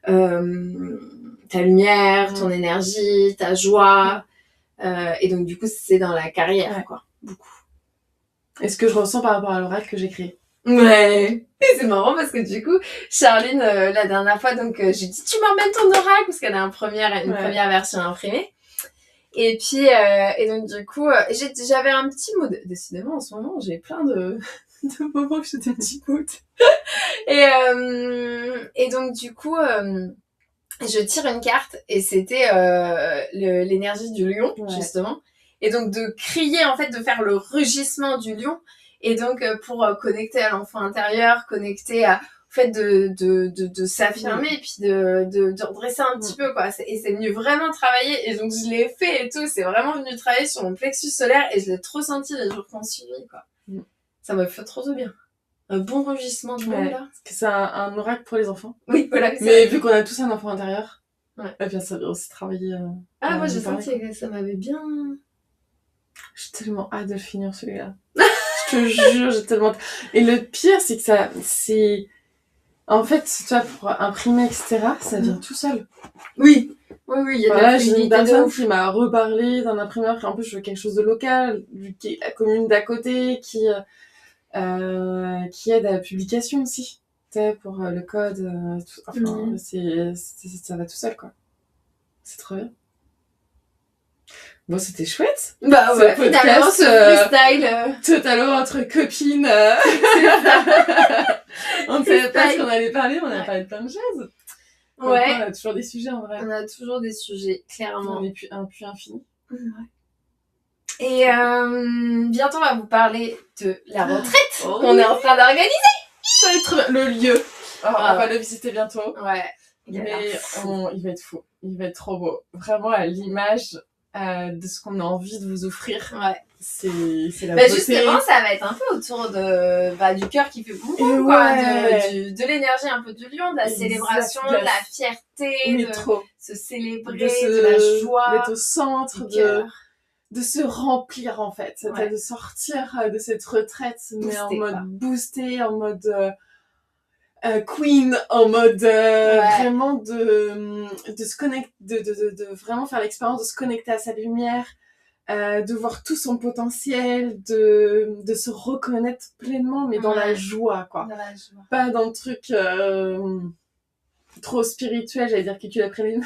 ta lumière, ton énergie, ta joie... et donc, du coup, c'est dans la carrière, quoi. Beaucoup. Et ce que je ressens par rapport à l'oracle que j'ai créé. Ouais. Et c'est marrant parce que du coup, Charline, la dernière fois, donc, j'ai dit, tu m'emmènes ton oracle parce qu'elle a une première version imprimée. Et puis, et donc, du coup, j'avais un petit mot décidément, en ce moment, j'ai plein de moments où j'ai des petits mots. Et donc, du coup, je tire une carte et c'était l'énergie du lion, justement. Et donc de crier, en fait, de faire le rugissement du lion. Et donc pour connecter à l'enfant intérieur, connecter au fait de s'affirmer et puis de redresser un petit peu, quoi. Et c'est venu vraiment travailler. Et donc je l'ai fait et tout. C'est vraiment venu travailler sur mon plexus solaire et je l'ai trop senti les jours qui ont suivi, quoi. Ça m'a fait trop de bien. Un bon rugissement de lion, là. Parce que c'est un oracle pour les enfants. Oui, voilà. Mais vu qu'on a tous un enfant intérieur, eh bien ça va aussi travailler. Moi j'ai senti que ça m'avait bien... J'ai tellement hâte de le finir celui-là. Je te jure, j'ai tellement hâte. Et le pire, c'est que c'est... En fait, tu vois, pour imprimer, etc., ça vient tout seul. Oui, il y a voilà, j'ai une personne qui m'a reparlé d'un imprimeur, puis en plus je veux quelque chose de local, qui est la commune d'à côté, qui aide à la publication aussi. Tu sais, pour le code, tout. Enfin, ça va tout seul, quoi. C'est trop bien. Bon, c'était chouette. Bah ouais, finalement, ce freestyle. Totalement entre copines. On ne savait pas ce qu'on allait parler, on a parlé de plein de choses. Ouais. On a toujours des sujets, en vrai. On a toujours des sujets, clairement. On est plus infini. Ouais. Et bientôt, on va vous parler de la retraite qu'on est en train d'organiser. Ça va être le lieu. On va le visiter bientôt. Ouais. Mais il va être fou. Il va être trop beau. Vraiment à l'image de ce qu'on a envie de vous offrir. Ouais. C'est la beauté. Justement, ça va être un peu autour du cœur qui fait boum, quoi. De l'énergie un peu du lion, de la célébration, de la fierté, se célébrer, de la joie. D'être au centre, de se remplir, en fait. De sortir de cette retraite, mais en mode boosté, en mode... queen, en mode vraiment de se connecter, de vraiment faire l'expérience de se connecter à sa lumière, de voir tout son potentiel, de se reconnaître pleinement, mais dans la joie, quoi. Dans la joie. Pas dans le truc trop spirituel, j'allais dire cucul-après-lune.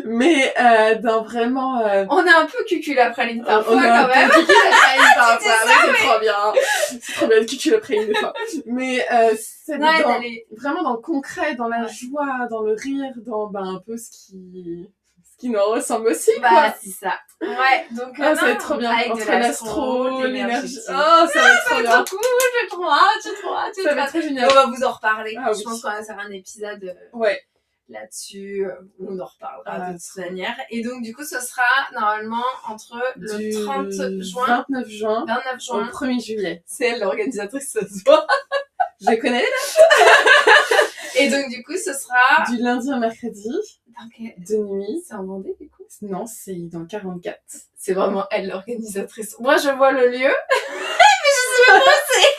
Mais dans vraiment... On est un peu cucul-après-lune parfois, quand même. Cucul-après-lune parfois, c'est trop bien. C'est trop bien de cucul-après-lune des fois. Mais c'est vraiment dans le concret, dans la joie, dans le rire, dans un peu ce qui nous ressemble aussi, quoi. C'est ça. Ouais, donc ça va être trop bien. Entre l'astro, l'énergie. Ça va être trop bien. Cool, j'ai trop hâte. Ça va être très génial. On va vous en reparler. Je pense qu'on va faire un épisode... là-dessus, on en reparlera de toute manière. Et donc, du coup, ce sera normalement entre le 30 juin... 29 juin au 1er juillet. C'est elle, l'organisatrice, ça se voit. Je connais les dates. Et donc, du coup, ce sera... du lundi au mercredi, de nuit. C'est en Vendée, du coup? Non, c'est dans 44. C'est vraiment elle, l'organisatrice. Moi, je vois le lieu, mais je sais pas où c'est.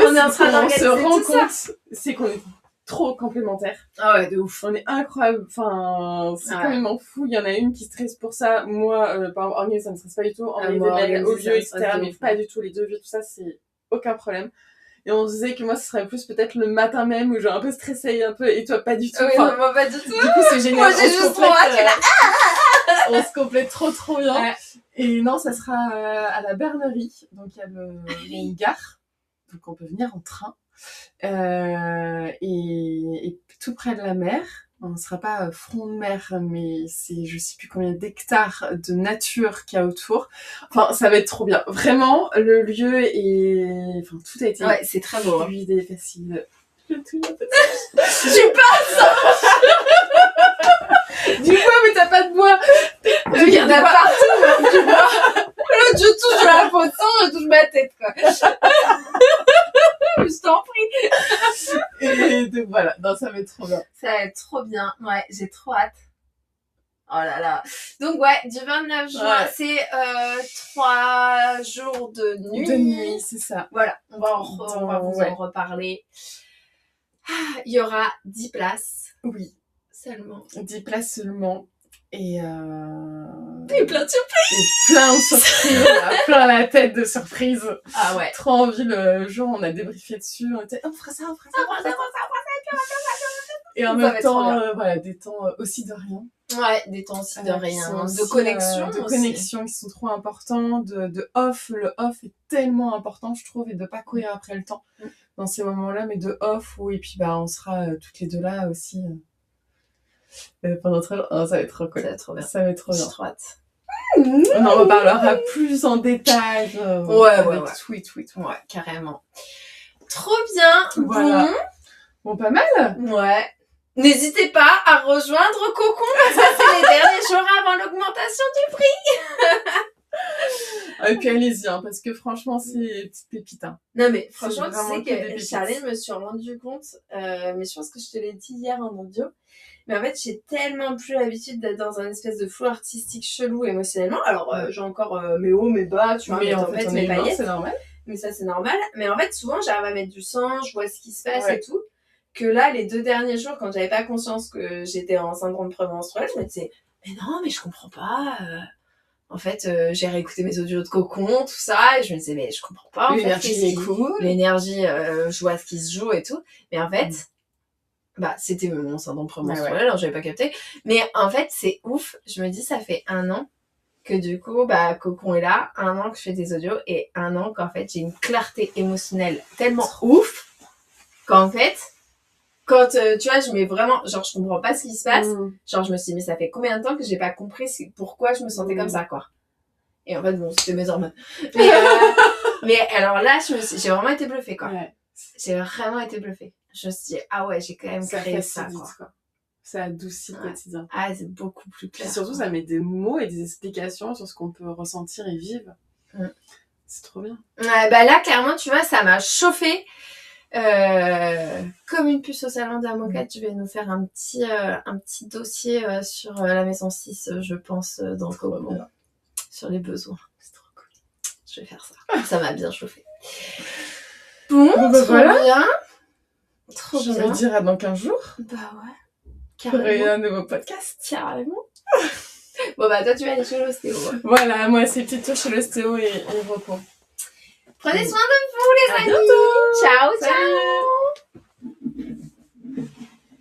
On est en train d'organiser tout ça. On se rend compte, c'est qu'on est trop complémentaires. Ah ouais, de ouf. On est incroyable. Enfin, c'est complètement fou. Il y en a une qui stresse pour ça. Moi, par exemple, organiser, ça me stresse pas du tout. Organiser au lieu, etc. Mais pas du tout. Les devis, tout ça, c'est aucun problème. Et on se disait que moi, ce serait plus peut-être le matin même où j'ai un peu stressé, un peu, et toi, pas du tout. Oui, non, moi, pas du tout. Du coup, c'est génial. Moi, j'ai juste trop hâte. On se complète trop bien. Ouais. Et non, ça sera à la Bernerie. Donc, il y a une gare. Donc, on peut venir en train. Et tout près de la mer. On ne sera pas front de mer, mais c'est je sais plus combien d'hectares de nature qu'il y a autour. Enfin, ça va être trop bien. Vraiment, le lieu est... Enfin, tout a été... Ouais, c'est très beau. Fluide et facile. Je touche un peu. Tu Du bois, mais t'as pas de bois. il y en a partout, tu vois. L'autre, je touche la peau de sang, je touche ma tête, quoi. Je t'en prie. Et donc voilà, non, ça va être trop bien. Ça va être trop bien. Ouais, j'ai trop hâte. Oh là là. Donc ouais, du 29 juin, Ouais. c'est 3 jours de nuit. De nuit, c'est ça. Voilà, on va vous Ouais. en reparler. Ah, il y aura 10 places Oui, seulement. 10 places seulement. Et Et plein de surprises. et plein de surprises, on a plein la tête de surprises. Ah ouais. Trop envie le jour, on a débriefé dessus, on était on fera ça, on fera ça, on fera ça. Et en Ça même va être trop temps, bien. voilà, des temps aussi de rien. Ouais, des temps aussi de Qui rien, sont de aussi, connexion de aussi. connexion qui sont trop importants, de off. Le off est tellement important, je trouve, et de pas courir après le temps dans ces moments-là, mais de off, où, et puis bah, on sera toutes les deux là aussi pendant très longtemps. Oh, ça va être trop cool. Ça va être trop bien. Ça va être trop J'ai bien. trop hâte. On en reparlera plus en détail. Ouais, avec ouais. tweet. Ouais, carrément. Trop bien. Voilà. Bon, pas mal. Bon. Ouais. N'hésitez pas à rejoindre Cocon, parce que c'est les derniers jours avant l'augmentation du prix. Et puis allez-y, hein, parce que franchement, c'est une petite pépite. Hein. Non mais C'est franchement, tu vraiment sais que des que pépites. Charlie me suis rendu compte, mais je pense que je te l'ai dit hier en audio, mais en fait j'ai tellement plus l'habitude d'être dans un espèce de flou artistique chelou émotionnellement. Alors j'ai encore mes hauts, mes bas, tu vois, Mais mes en tempêtes, fait, on mes est humain, paillettes. c'est normal. Mais ça c'est normal. Mais en fait souvent j'arrive à mettre du sang, je vois ce qui se passe Ouais. et tout. Que là les 2 derniers jours quand j'avais pas conscience que j'étais en syndrome prémenstruel, je me disais mais non mais je comprends pas. En fait j'ai réécouté mes audios de Cocon, tout ça, et je me disais mais je comprends pas en fait. L'énergie est cool. L'énergie, je vois ce qui se joue et tout. Mais en fait, bah, c'était mon syndrome prémenstruel, alors j'avais pas capté. Mais en fait, c'est ouf. Je me dis, ça fait 1 an que du coup, bah, Cocon est là, 1 an que je fais des audios, et 1 an qu'en fait, j'ai une clarté émotionnelle tellement ouf qu'en fait, quand, tu vois, je mets vraiment, genre, je comprends pas ce qui se passe. Genre, je me suis dit, mais ça fait combien de temps que j'ai pas compris pourquoi je me sentais comme ça, quoi. Et en fait, bon, c'était mes hormones. Mais alors là, j'ai vraiment été bluffée, quoi. Ouais. J'ai vraiment été bluffée. Je me suis dit, ah ouais, j'ai quand même créé ça, quoi. Ça adoucit le quotidien. Ah, c'est beaucoup plus Puis clair. surtout, ça met des mots et des explications sur ce qu'on peut ressentir et vivre. C'est trop bien. Ouais, bah là, clairement, tu vois, ça m'a chauffée. Comme une puce au salon de la moquette, je vais nous faire un petit dossier sur la maison 6, je pense, dans Cocon. Sur les besoins. C'est trop cool. Je vais faire ça. Ça m'a bien chauffé. Bon, bah trop voilà. bien. Trop Je bien. me dirai dans 15 jours. Bah ouais. Pour un nouveau podcast. Carrément. Bon bah toi tu vas aller chez l'ostéo. Voilà, moi c'est petite tour chez l'ostéo et repos. Prenez soin de vous les amis. À bientôt. Ciao, Salut. ciao.